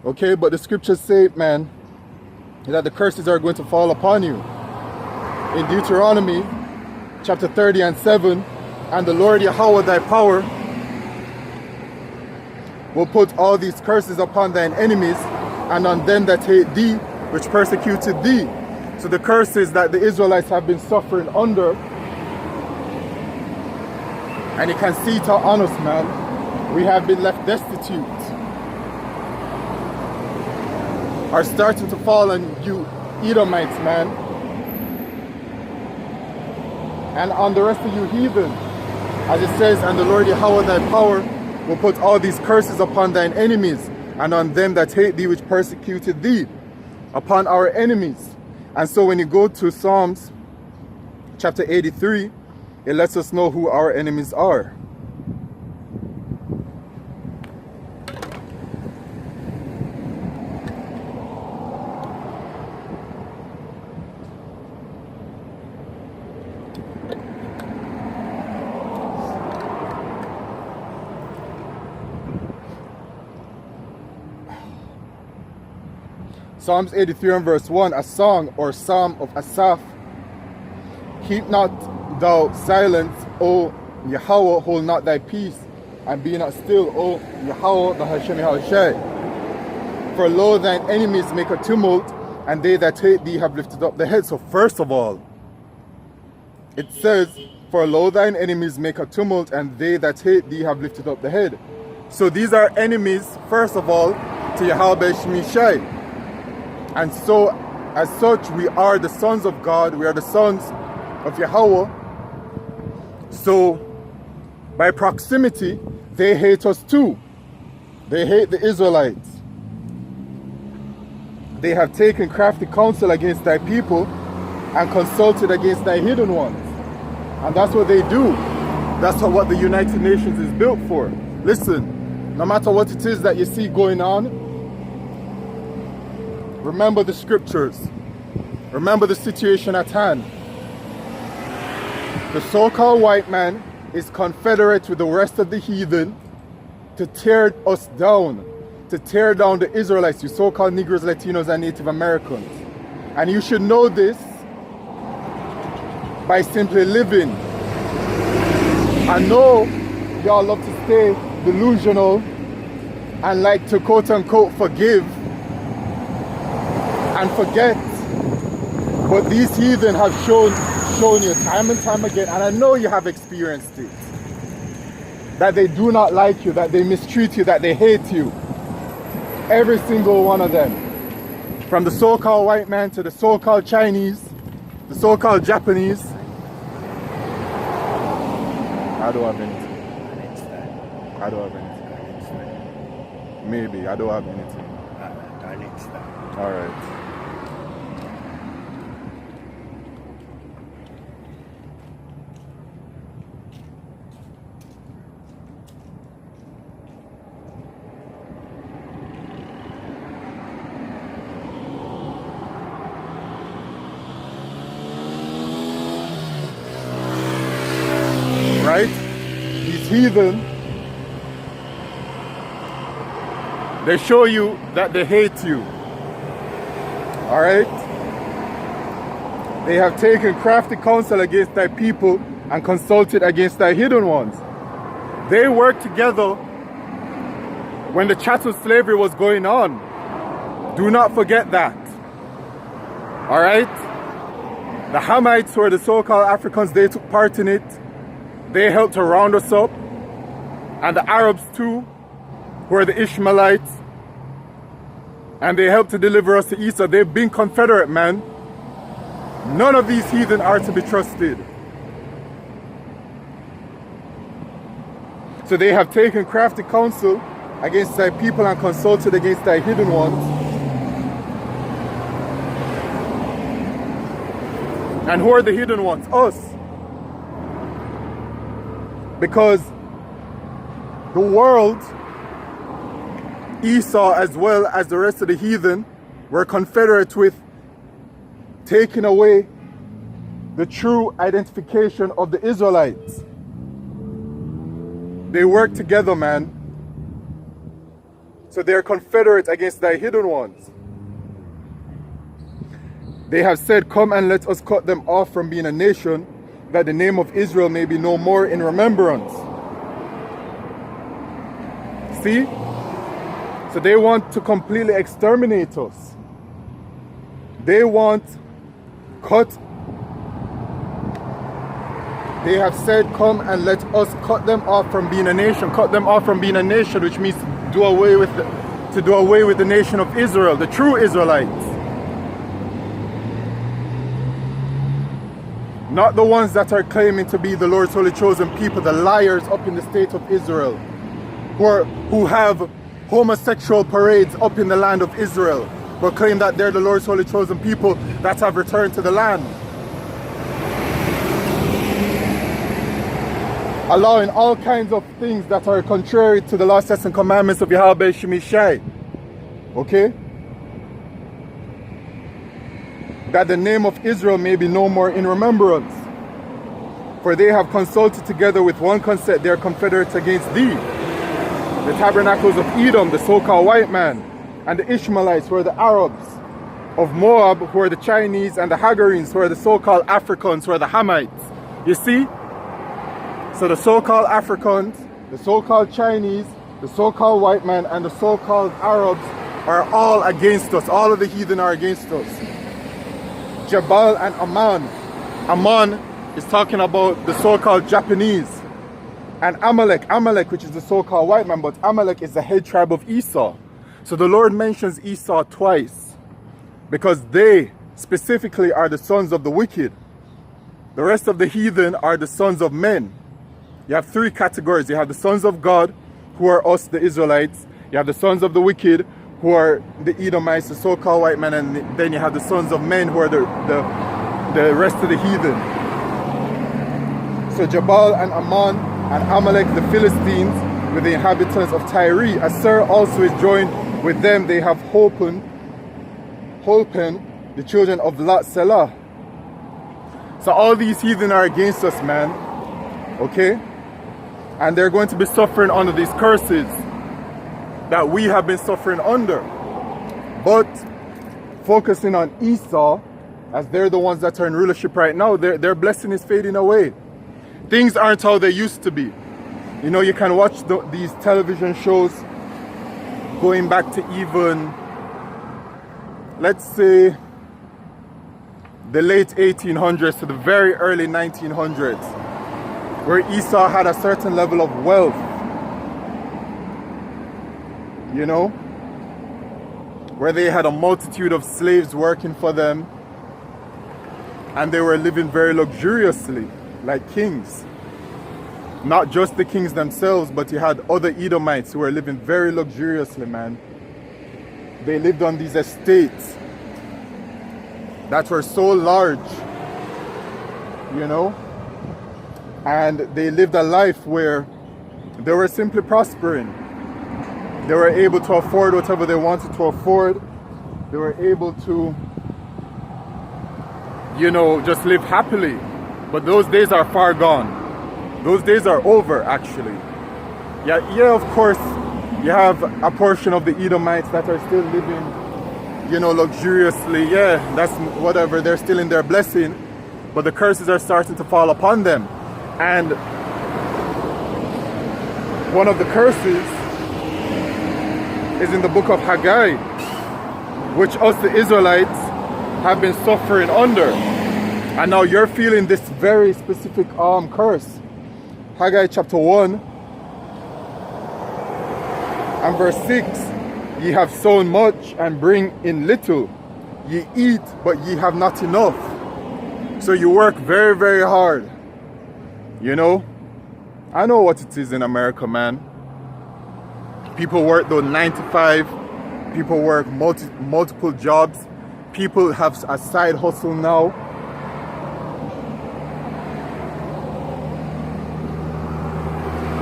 S1: Okay, but the scriptures say, man, that the curses are going to fall upon you. In Deuteronomy chapter 30 and 7, and the Lord Yahweh thy power will put all these curses upon thine enemies and on them that hate thee, which persecuted thee. So the curses that the Israelites have been suffering under, and you can see it on us, man, we have been left destitute, are starting to fall on you Edomites, man, and on the rest of you heathen. As it says, and the Lord Yahweh thy power will put all these curses upon thine enemies and on them that hate thee, which persecuted thee, upon our enemies. And so when you go to Psalms chapter 83, it lets us know who our enemies are. Psalms 83 and verse 1, a song or psalm of Asaph. Keep not thou silence, O Yahweh, hold not thy peace, and be not still, O Yahweh, the Hashem Yahushai. For lo, thine enemies make a tumult, and they that hate thee have lifted up the head. So first of all, it says, for lo, thine enemies make a tumult, and they that hate thee have lifted up the head. So these are enemies, first of all, to Yahweh Shemishai. And so, as such, we are the sons of God. We are the sons of Yahweh. So, by proximity, they hate us too. They hate the Israelites. They have taken crafty counsel against thy people and consulted against thy hidden ones. And that's what they do. That's what the United Nations is built for. Listen, no matter what it is that you see going on, remember the scriptures. Remember the situation at hand. The so-called white man is confederate with the rest of the heathen to tear us down, to tear down the Israelites, you so-called Negroes, Latinos, and Native Americans. And you should know this by simply living. I know y'all love to stay delusional and like to quote-unquote forgive and forget, but these heathen have shown you time and time again, and I know you have experienced it, that they do not like you, that they mistreat you, that they hate you. Every single one of them, from the so-called white man to the so-called Chinese, the so-called Japanese. I don't have anything. I don't have anything. Maybe I don't have anything. All right. Right? These heathen, they show you that they hate you. Alright? They have taken crafty counsel against thy people and consulted against thy hidden ones. They worked together when the chattel slavery was going on. Do not forget that. Alright? The Hamites, who are the so-called Africans, they took part in it. They helped to round us up. And the Arabs too, who are the Ishmaelites. And they helped to deliver us to Esau. They've been confederate, man. None of these heathen are to be trusted. So they have taken crafty counsel against thy people and consulted against thy hidden ones. And who are the hidden ones? Us. Because the world Esau, as well as the rest of the heathen, were confederate with taking away the true identification of the Israelites. They work together, man. So they're confederate against thy hidden ones. They have said, come and let us cut them off from being a nation, that the name of Israel may be no more in remembrance. See? So they want to completely exterminate us. They want cut. They have said, come and let us cut them off from being a nation. Cut them off from being a nation, which means to do away with the nation of Israel, the true Israelites. Not the ones that are claiming to be the Lord's holy chosen people, the liars up in the state of Israel, who have homosexual parades up in the land of Israel, but claim that they're the Lord's holy chosen people that have returned to the land. Allowing all kinds of things that are contrary to the law, statutes, and commandments of Yahweh Shemishai. Okay? That the name of Israel may be no more in remembrance. For they have consulted together with one consent their confederates against thee. The tabernacles of Edom, the so-called white man, and the Ishmaelites, who are the Arabs, of Moab, who are the Chinese, and the Hagarenes, who are the so-called Africans, who are the Hamites. You see? So the so-called Africans, the so-called Chinese, the so-called white man, and the so-called Arabs are all against us. All of the heathen are against us. Jabal and Ammon. Ammon is talking about the so-called Japanese. And Amalek, which is the so-called white man, but Amalek is the head tribe of Esau. So the Lord mentions Esau twice because they specifically are the sons of the wicked. The rest of the heathen are the sons of men. You have three categories. You have the sons of God, who are us, the Israelites. You have the sons of the wicked, who are the Edomites, the so-called white men, and then you have the sons of men, who are the rest of the heathen. So Jabal and Ammon and Amalek, the Philistines, with the inhabitants of Tyre. Asir also is joined with them. They have Holpen, the children of Lot Selah. So all these heathen are against us, man. Okay? And they're going to be suffering under these curses that we have been suffering under. But focusing on Esau, as they're the ones that are in rulership right now, their blessing is fading away. Things aren't how they used to be. You know, you can watch these television shows going back to even, let's say, the late 1800s to the very early 1900s, where Esau had a certain level of wealth, you know, where they had a multitude of slaves working for them, and they were living very luxuriously, like kings. Not just the kings themselves, but you had other Edomites who were living very luxuriously, man. They lived on these estates that were so large, you know, and they lived a life where they were simply prospering. They were able to afford whatever they wanted to afford. They were able to, you know, just live happily. But those days are far gone. Those days are over, actually. Yeah, of course, you have a portion of the Edomites that are still living, you know, luxuriously. Yeah, that's whatever. They're still in their blessing. But the curses are starting to fall upon them. And one of the curses is in the book of Haggai, which us, the Israelites, have been suffering under. And now you're feeling this very specific curse. Haggai chapter 1 and verse 6. Ye have sown much and bring in little. Ye eat, but ye have not enough. So you work very, very hard. You know? I know what it is in America, man. People work those 9 to 5. People work multiple jobs. People have a side hustle now.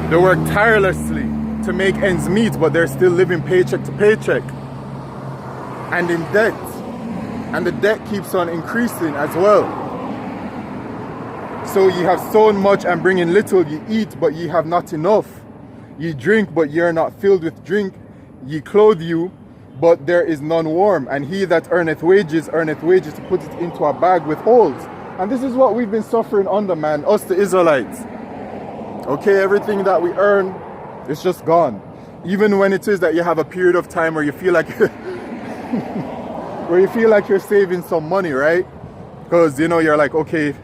S1: They work tirelessly. to make ends meet, but they're still living paycheck to paycheck and in debt. And the debt keeps on increasing as well. So you have sown much and bring in little. You eat, but ye have not enough. Ye drink, but ye are not filled with drink. Ye clothe you, but there is none warm. And he that earneth wages to put it into a bag with holes. And this is what we've been suffering under, man, us the Israelites. Okay, everything that we earn is just gone. Even when it is that you have a period of time where you feel like where you feel like you're saving some money, right? Because, you know, you're like, okay,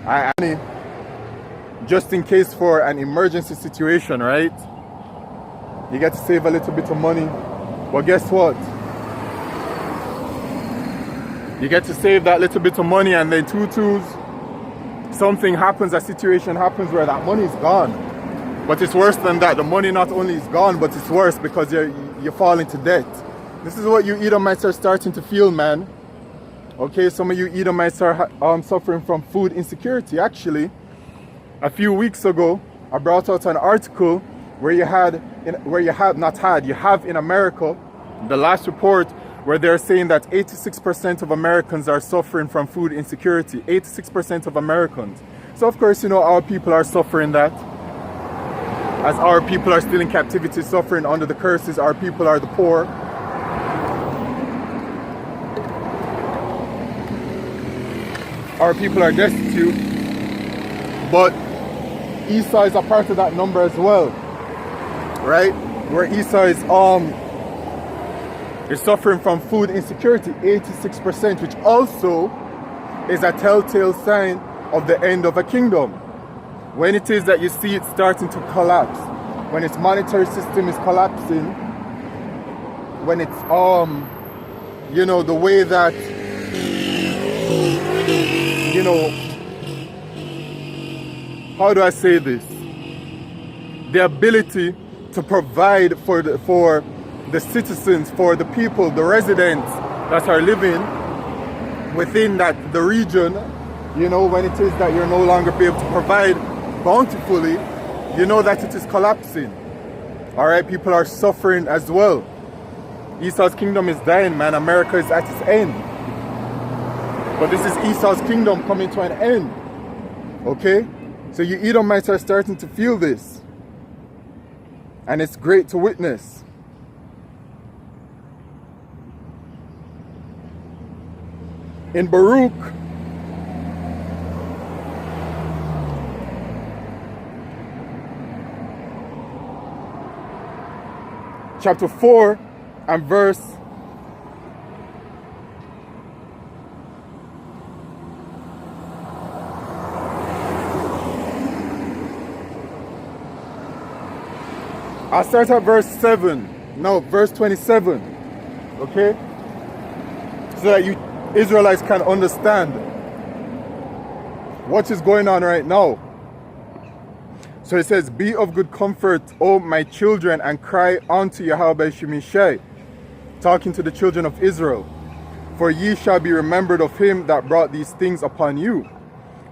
S1: I just in case for an emergency situation, right? You get to save a little bit of money. But guess what? You get to save that little bit of money, and then something happens, a situation happens where that money is gone. But it's worse than that. The money not only is gone, but it's worse because you fall into debt. This is what you Edomites are starting to feel, man. Okay, some of you Edomites are suffering from food insecurity. Actually, a few weeks ago, I brought out an article where you have in America, the last report, where they're saying that 86% of Americans are suffering from food insecurity. 86% of Americans. So of course, you know, our people are suffering that. As our people are still in captivity, suffering under the curses, our people are the poor. Our people are destitute. But Esau is a part of that number as well. Right? Where Esau is suffering from food insecurity, 86%, which also is a telltale sign of the end of a kingdom. When it is that you see it starting to collapse, when its monetary system is collapsing, when it's you know, the way that, you know, how do I say this? The ability to provide for the citizens, for the people, the residents that are living within the region, you know, when it is that you're no longer be able to provide bountifully, you know that it is collapsing. All right, people are suffering as well. Esau's kingdom is dying, man. America is at its end. But this is Esau's kingdom coming to an end. Okay? So you Edomites are starting to feel this. And it's great to witness. In Baruch, chapter 4 and verse 27. Okay? So that you Israelites can understand what is going on right now. So it says, be of good comfort, O my children, and cry unto Yahweh Shemishai, talking to the children of Israel. For ye shall be remembered of him that brought these things upon you.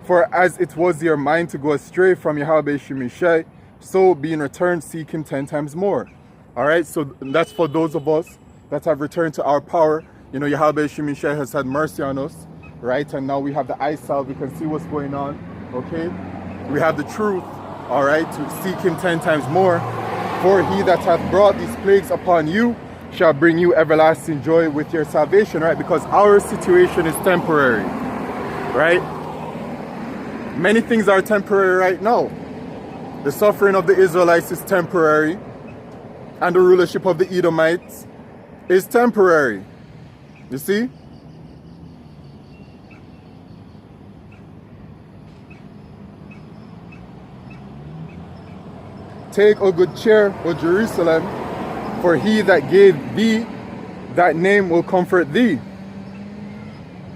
S1: For as it was your mind to go astray from Yahweh Shemishai, so being returned, seek him 10 times more. All right, so that's for those of us that have returned to our power. You know, Yahweh Shemishai has had mercy on us, right? And now we have the eye salve, we can see what's going on, okay? We have the truth, all right, to seek him 10 times more. For he that hath brought these plagues upon you shall bring you everlasting joy with your salvation, right? Because our situation is temporary, right? Many things are temporary right now. The suffering of the Israelites is temporary, and the rulership of the Edomites is temporary. You see? Take a good cheer, O Jerusalem, for he that gave thee that name will comfort thee.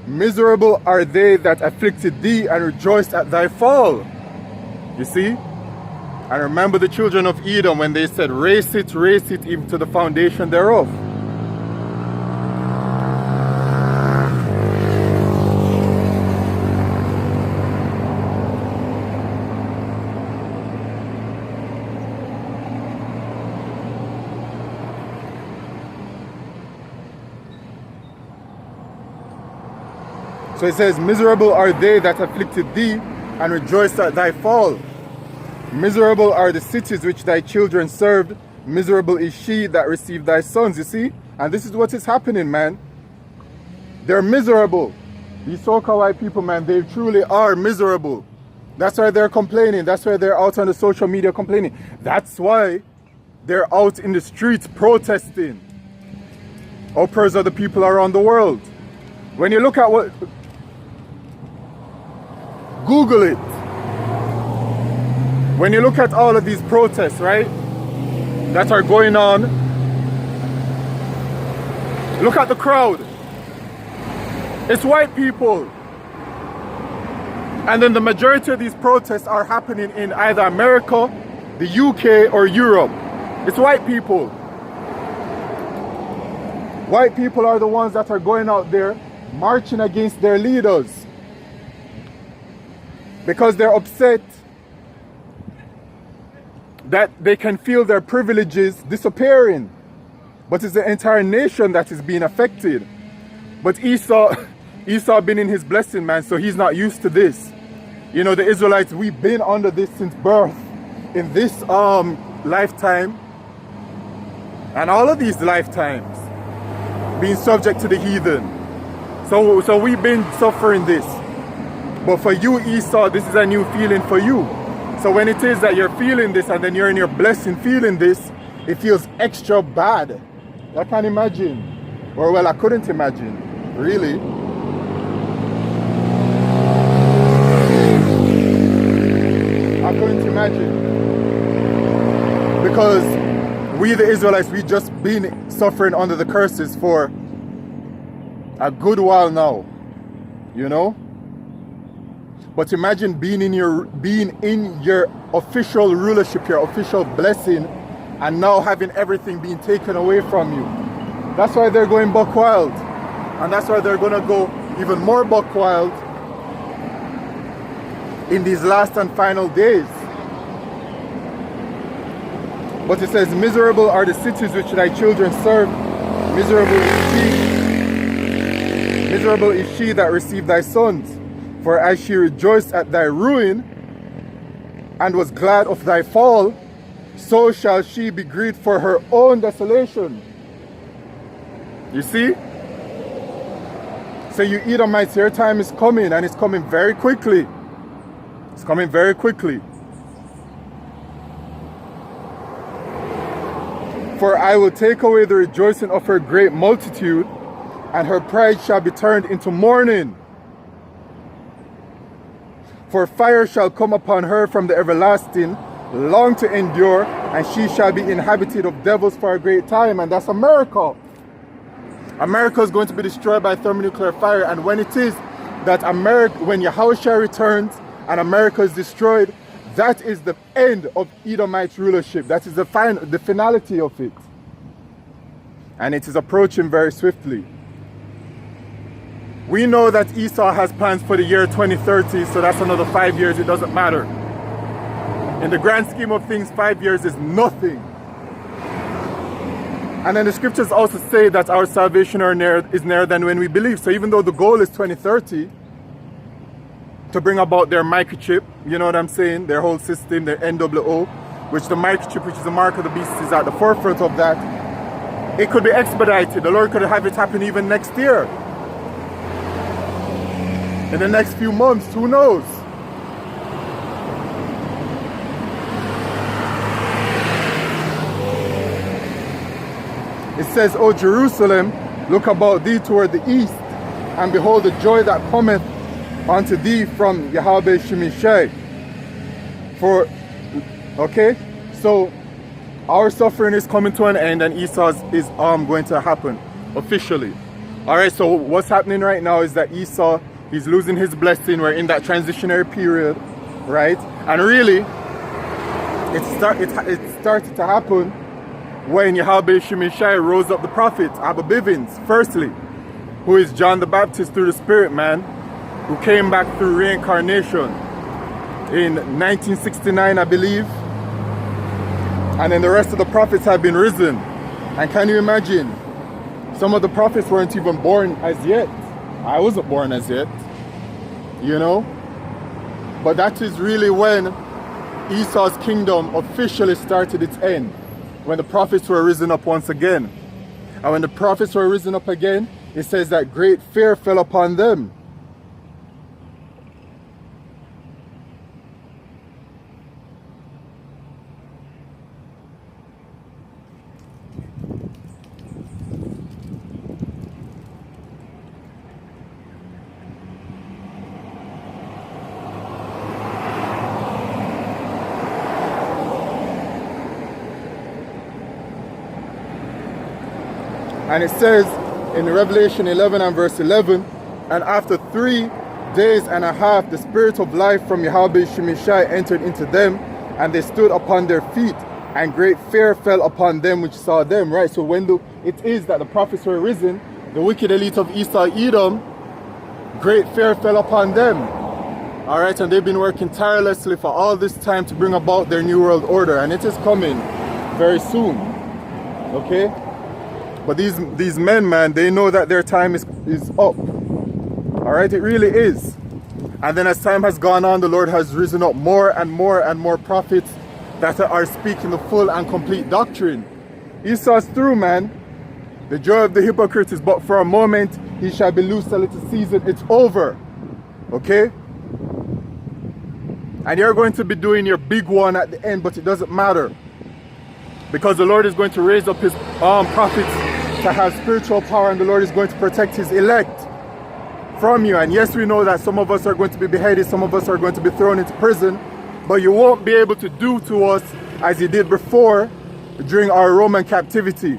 S1: Miserable are they that afflicted thee and rejoiced at thy fall. You see? And remember the children of Edom when they said, raise it even to the foundation thereof. So it says, miserable are they that afflicted thee, and rejoiced at thy fall. Miserable are the cities which thy children served. Miserable is she that received thy sons. You see? And this is what is happening, man. They're miserable. These so-called white people, man, they truly are miserable. That's why they're complaining. That's why they're out on the social media complaining. That's why they're out in the streets protesting. Oppressors of the people around the world. When you look at what... Google it. When you look at all of these protests, right, that are going on, look at the crowd. It's white people. And then the majority of these protests are happening in either America, the UK, or Europe. It's white people. White people are the ones that are going out there marching against their leaders because they're upset that they can feel their privileges disappearing. But it's the entire nation that is being affected. But Esau been in his blessing, man, so he's not used to this. You know, the Israelites, we've been under this since birth. In this lifetime, and all of these lifetimes, being subject to the heathen. So we've been suffering this. But for you, Esau, this is a new feeling for you. So when it is that you're feeling this and then you're in your blessing feeling this, it feels extra bad. I can't imagine. Or well, I couldn't imagine, really. I couldn't imagine. Because we the Israelites, we just been suffering under the curses for a good while now. You know? But imagine being in your official rulership, your official blessing, and now having everything being taken away from you. That's why they're going buck wild. And that's why they're going to go even more buck wild in these last and final days. But it says, miserable are the cities which thy children serve. Miserable is she that received thy sons. For as she rejoiced at thy ruin, and was glad of thy fall, so shall she be grieved for her own desolation. You see? So you Edomites, your time is coming, and it's coming very quickly. It's coming very quickly. For I will take away the rejoicing of her great multitude, and her pride shall be turned into mourning. For fire shall come upon her from the everlasting, long to endure, and she shall be inhabited of devils for a great time. And that's America. America is going to be destroyed by thermonuclear fire. And when it is that when Yahushua returns and America is destroyed, that is the end of Edomite rulership. That is the finality of it. And it is approaching very swiftly. We know that Esau has plans for the year 2030, so that's another 5 years. It doesn't matter. In the grand scheme of things, 5 years is nothing. And then the scriptures also say that our salvation is nearer than when we believe. So even though the goal is 2030 to bring about their microchip, you know what I'm saying, their whole system, their NWO, which the microchip, which is the mark of the beast, is at the forefront of that. It could be expedited. The Lord could have it happen even next year. In the next few months, who knows? It says, O Jerusalem, look about thee toward the east, and behold the joy that cometh unto thee from Yahweh Shemishai. For, okay, so our suffering is coming to an end, and Esau's is going to happen officially. All right, so what's happening right now is that Esau, he's losing his blessing. We're in that transitionary period, right? And really, it started to happen when Yahweh Shemishai rose up the prophet, Abba Bivens, firstly, who is John the Baptist through the Spirit, man, who came back through reincarnation in 1969, I believe. And then the rest of the prophets have been risen. And can you imagine? Some of the prophets weren't even born as yet. I wasn't born as yet. you know. But that is really when Esau's kingdom officially started its end, when the prophets were risen up once again. And when the prophets were risen up again, it says that great fear fell upon them. And it says in Revelation 11 and verse 11, and after 3 days and a half, the spirit of life from Yahweh Shemeshai entered into them, and they stood upon their feet, and great fear fell upon them which saw them. Right, so when it is that the prophets were risen, the wicked elite of Esau, Edom, great fear fell upon them. All right, and they've been working tirelessly for all this time to bring about their new world order, and it is coming very soon. Okay? But these men, man, they know that their time is up. All right, it really is. And then as time has gone on, the Lord has risen up more and more and more prophets that are speaking the full and complete doctrine. Esau's through, man. The joy of the hypocrite is but for a moment. He shall be loosed a little season. It's over. Okay? And you're going to be doing your big one at the end, but it doesn't matter. Because the Lord is going to raise up his prophets to have spiritual power, and the Lord is going to protect his elect from you. And yes, we know that some of us are going to be beheaded, some of us are going to be thrown into prison, but you won't be able to do to us as you did before during our Roman captivity.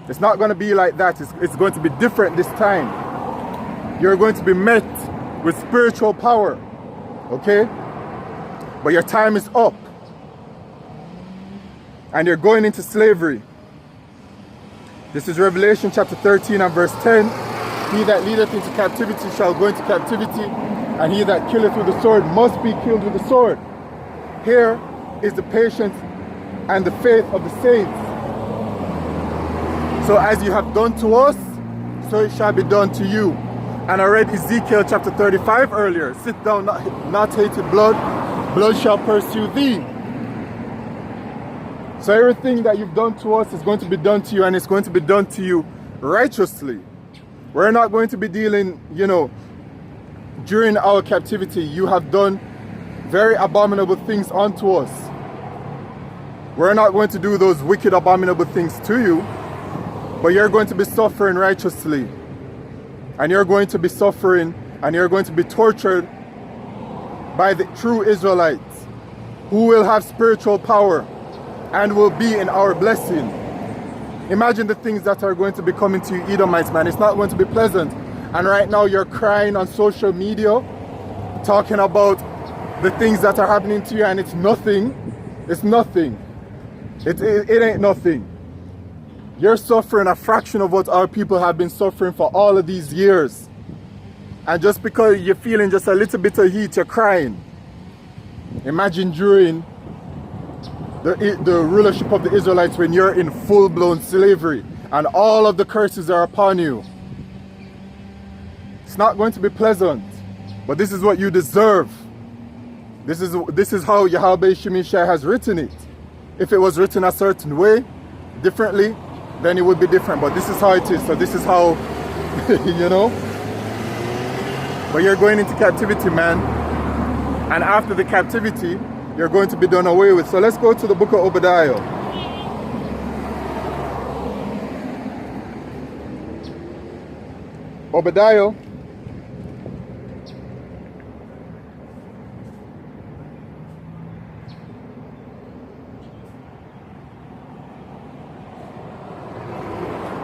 S1: It's not going to be like that. It's going to be different this time. You're going to be met with spiritual power. Okay? But your time is up. And you're going into slavery. This is Revelation chapter 13 and verse 10. He that leadeth into captivity shall go into captivity, and he that killeth with the sword must be killed with the sword. Here is the patience and the faith of the saints. So as you have done to us, so it shall be done to you. And I read Ezekiel chapter 35 earlier. Sit down, not hated blood, blood shall pursue thee. So everything that you've done to us is going to be done to you, and it's going to be done to you righteously. We're not going to be dealing, you know, during our captivity, you have done very abominable things unto us. We're not going to do those wicked, abominable things to you, but you're going to be suffering righteously. And you're going to be suffering, and you're going to be tortured by the true Israelites who will have spiritual power and will be in our blessing. Imagine the things that are going to be coming to you, Edomites, man. It's not going to be pleasant. And right now you're crying on social media, talking about the things that are happening to you, and it's nothing. It's nothing. It ain't nothing. You're suffering a fraction of what our people have been suffering for all of these years. And just because you're feeling just a little bit of heat, you're crying. Imagine during the rulership of the Israelites when you're in full-blown slavery and all of the curses are upon you. It's not going to be pleasant, but this is what you deserve. This is how Yahweh Shemeshai has written it. If it was written a certain way, differently, then it would be different, but this is how it is. So this is how, you know. But you're going into captivity, man. And after the captivity, you're going to be done away with. So let's go to the book of Obadiah. Obadiah.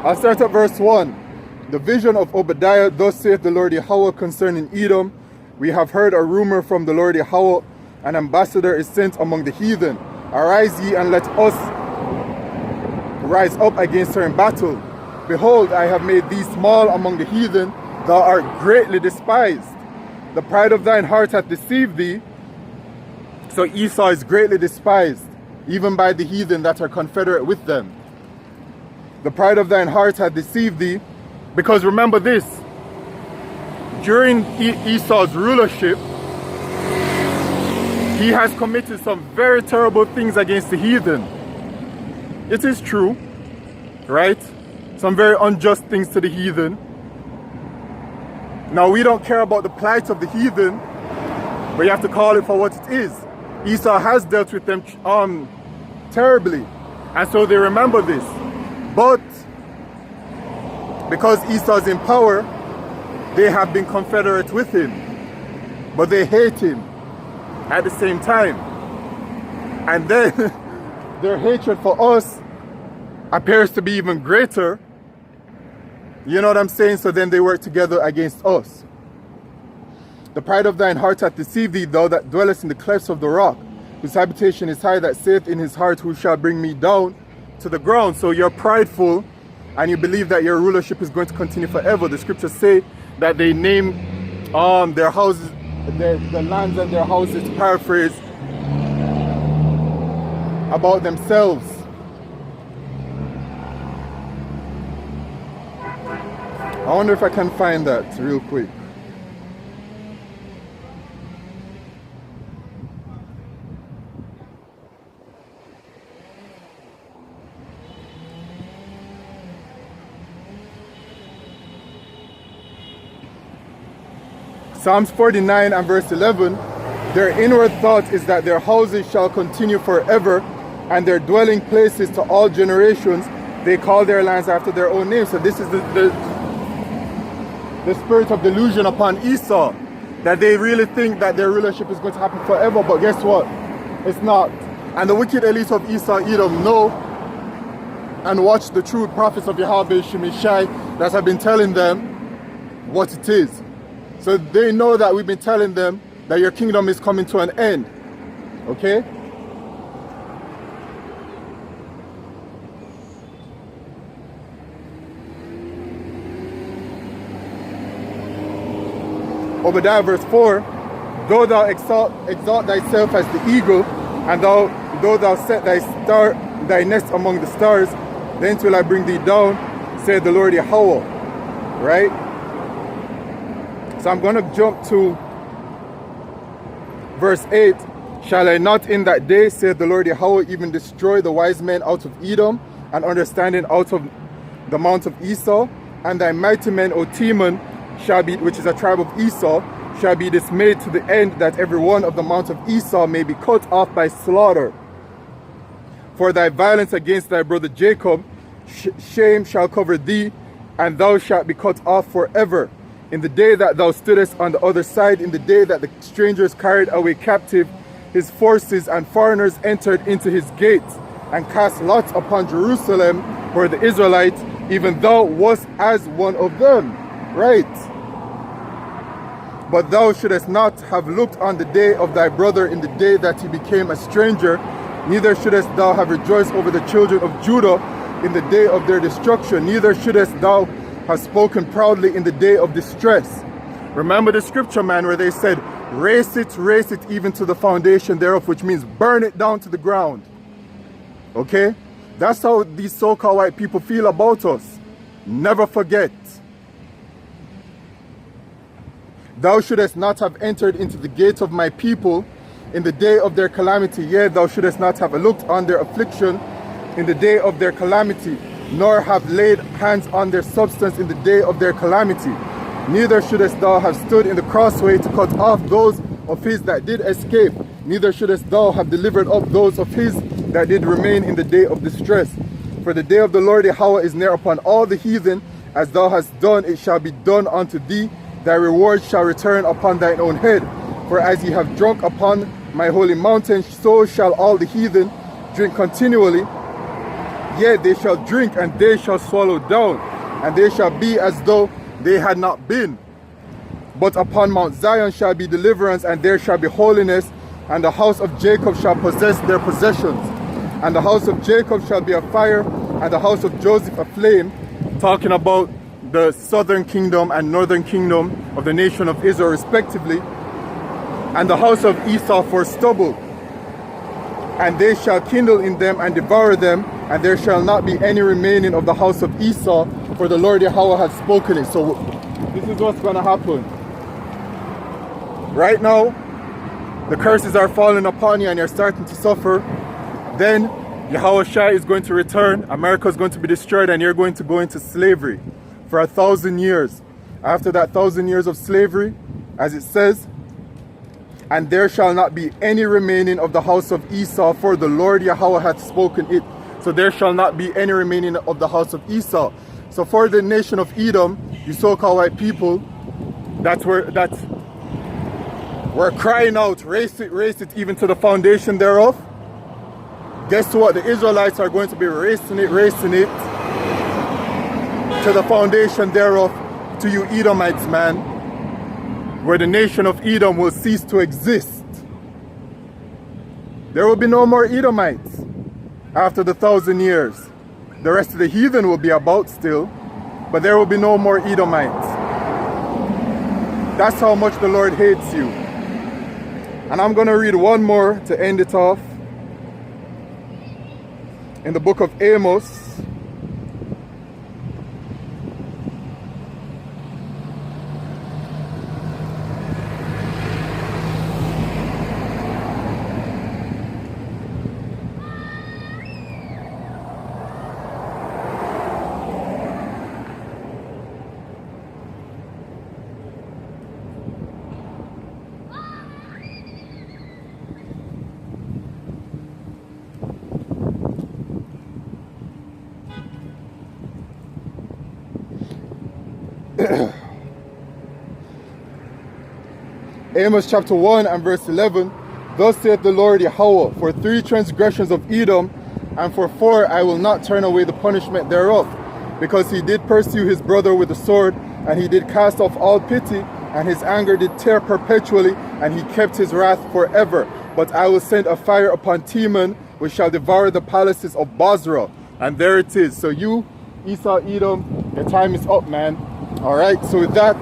S1: I'll start at verse 1. The vision of Obadiah, thus saith the Lord Yahweh concerning Edom. We have heard a rumor from the Lord Yahweh. An ambassador is sent among the heathen. Arise ye and let us rise up against her in battle. Behold, I have made thee small among the heathen. Thou art greatly despised. The pride of thine heart hath deceived thee. So Esau is greatly despised, even by the heathen that are confederate with them. The pride of thine heart hath deceived thee. Because remember this, during Esau's rulership, he has committed some very terrible things against the heathen. It is true, right? Some very unjust things to the heathen. Now, we don't care about the plight of the heathen, but you have to call it for what it is. Esau has dealt with them terribly, and so they remember this. But because Esau is in power, they have been confederate with him, but they hate him at the same time. And then their hatred for us appears to be even greater. You know what I'm saying? So then they work together against us. The pride of thine heart hath deceived thee, thou that dwellest in the clefts of the rock, whose habitation is high, that saith in his heart, who shall bring me down to the ground? So you're prideful, and you believe that your rulership is going to continue forever. The scriptures say that they name their houses, the lands and their houses, to paraphrase, about themselves. I wonder if I can find that real quick. Psalms 49 and verse 11, their inward thought is that their houses shall continue forever, and their dwelling places to all generations. They call their lands after their own name. So this is the spirit of delusion upon Esau, that they really think that their rulership is going to happen forever, but guess what? It's not. And the wicked elite of Esau, Edom, know and watch the true prophets of Yahweh Shemeshai that have been telling them what it is. So they know that we've been telling them that your kingdom is coming to an end. Okay? Obadiah verse 4, though thou exalt thyself as the eagle, and though thou set thy nest among the stars, then will I bring thee down, said the Lord Yahweh. Right? So I'm going to jump to verse 8. Shall I not in that day, said the Lord Yahweh, even destroy the wise men out of Edom, and understanding out of the mount of Esau? And thy mighty men, O Teman, shall be, which is a tribe of Esau, shall be dismayed to the end that every one of the mount of Esau may be cut off by slaughter. For thy violence against thy brother Jacob, shame shall cover thee, and thou shalt be cut off forever. In the day that thou stoodest on the other side, in the day that the strangers carried away captive his forces, and foreigners entered into his gates, and cast lots upon Jerusalem for the Israelites, even thou wast as one of them. Right? But thou shouldest not have looked on the day of thy brother in the day that he became a stranger, neither shouldest thou have rejoiced over the children of Judah in the day of their destruction, neither shouldest thou have spoken proudly in the day of distress. Remember the scripture, man, where they said, race it even to the foundation thereof, which means burn it down to the ground. Okay? That's how these so-called white people feel about us. Never forget. Thou shouldest not have entered into the gate of my people in the day of their calamity. Yea, thou shouldest not have looked on their affliction in the day of their calamity, nor have laid hands on their substance in the day of their calamity. Neither shouldest thou have stood in the crossway to cut off those of his that did escape. Neither shouldest thou have delivered up those of his that did remain in the day of distress. For the day of the Lord Yahweh is near upon all the heathen. As thou hast done, it shall be done unto thee. Thy reward shall return upon thine own head. For as ye have drunk upon my holy mountain, so shall all the heathen drink continually. Yea, they shall drink, and they shall swallow down, and they shall be as though they had not been. But upon Mount Zion shall be deliverance, and there shall be holiness, and the house of Jacob shall possess their possessions. And the house of Jacob shall be a fire, and the house of Joseph a flame. Talking about the southern kingdom and northern kingdom of the nation of Israel respectively. And the house of Esau for stubble. And they shall kindle in them and devour them, and there shall not be any remaining of the house of Esau, for the Lord Yahweh hath spoken it. So this is what's going to happen. right now, the curses are falling upon you and you're starting to suffer, then Yahweh Shai is going to return, America is going to be destroyed, and you're going to go into slavery for 1,000 years. After that 1,000 years of slavery, as it says, and there shall not be any remaining of the house of Esau, for the Lord Yahweh hath spoken it. So there shall not be any remaining of the house of Esau. So for the nation of Edom, you so-called white people, we're crying out, raise it even to the foundation thereof. Guess what? The Israelites are going to be racing it to the foundation thereof, to you Edomites, man, where the nation of Edom will cease to exist. There will be no more Edomites after the 1,000 years. The rest of the heathen will be about still, but there will be no more Edomites. That's how much the Lord hates you. And I'm going to read one more to end it off. In the book of Amos, Amos chapter 1 and verse 11, thus saith the Lord Yahweh, for 3 transgressions of Edom, and for 4 I will not turn away the punishment thereof, because he did pursue his brother with the sword, and he did cast off all pity, and his anger did tear perpetually, and he kept his wrath forever. But I will send a fire upon Teman, which shall devour the palaces of Bozrah. And there it is. So you, Esau, Edom, your time is up, man. Alright, so with that,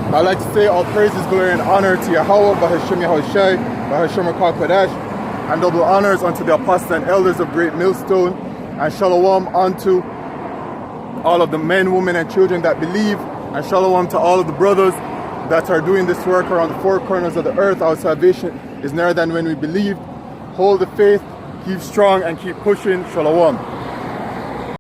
S1: I'd like to say all praises, glory, and honor to Yahweh, Bahashem Yahushai, Bahashem Rakah Kodesh, and double honors unto the apostles and elders of Great Millstone, and shalom unto all of the men, women, and children that believe, and shalom to all of the brothers that are doing this work around the 4 corners of the earth. Our salvation is nearer than when we believed. Hold the faith, keep strong, and keep pushing. Shalom.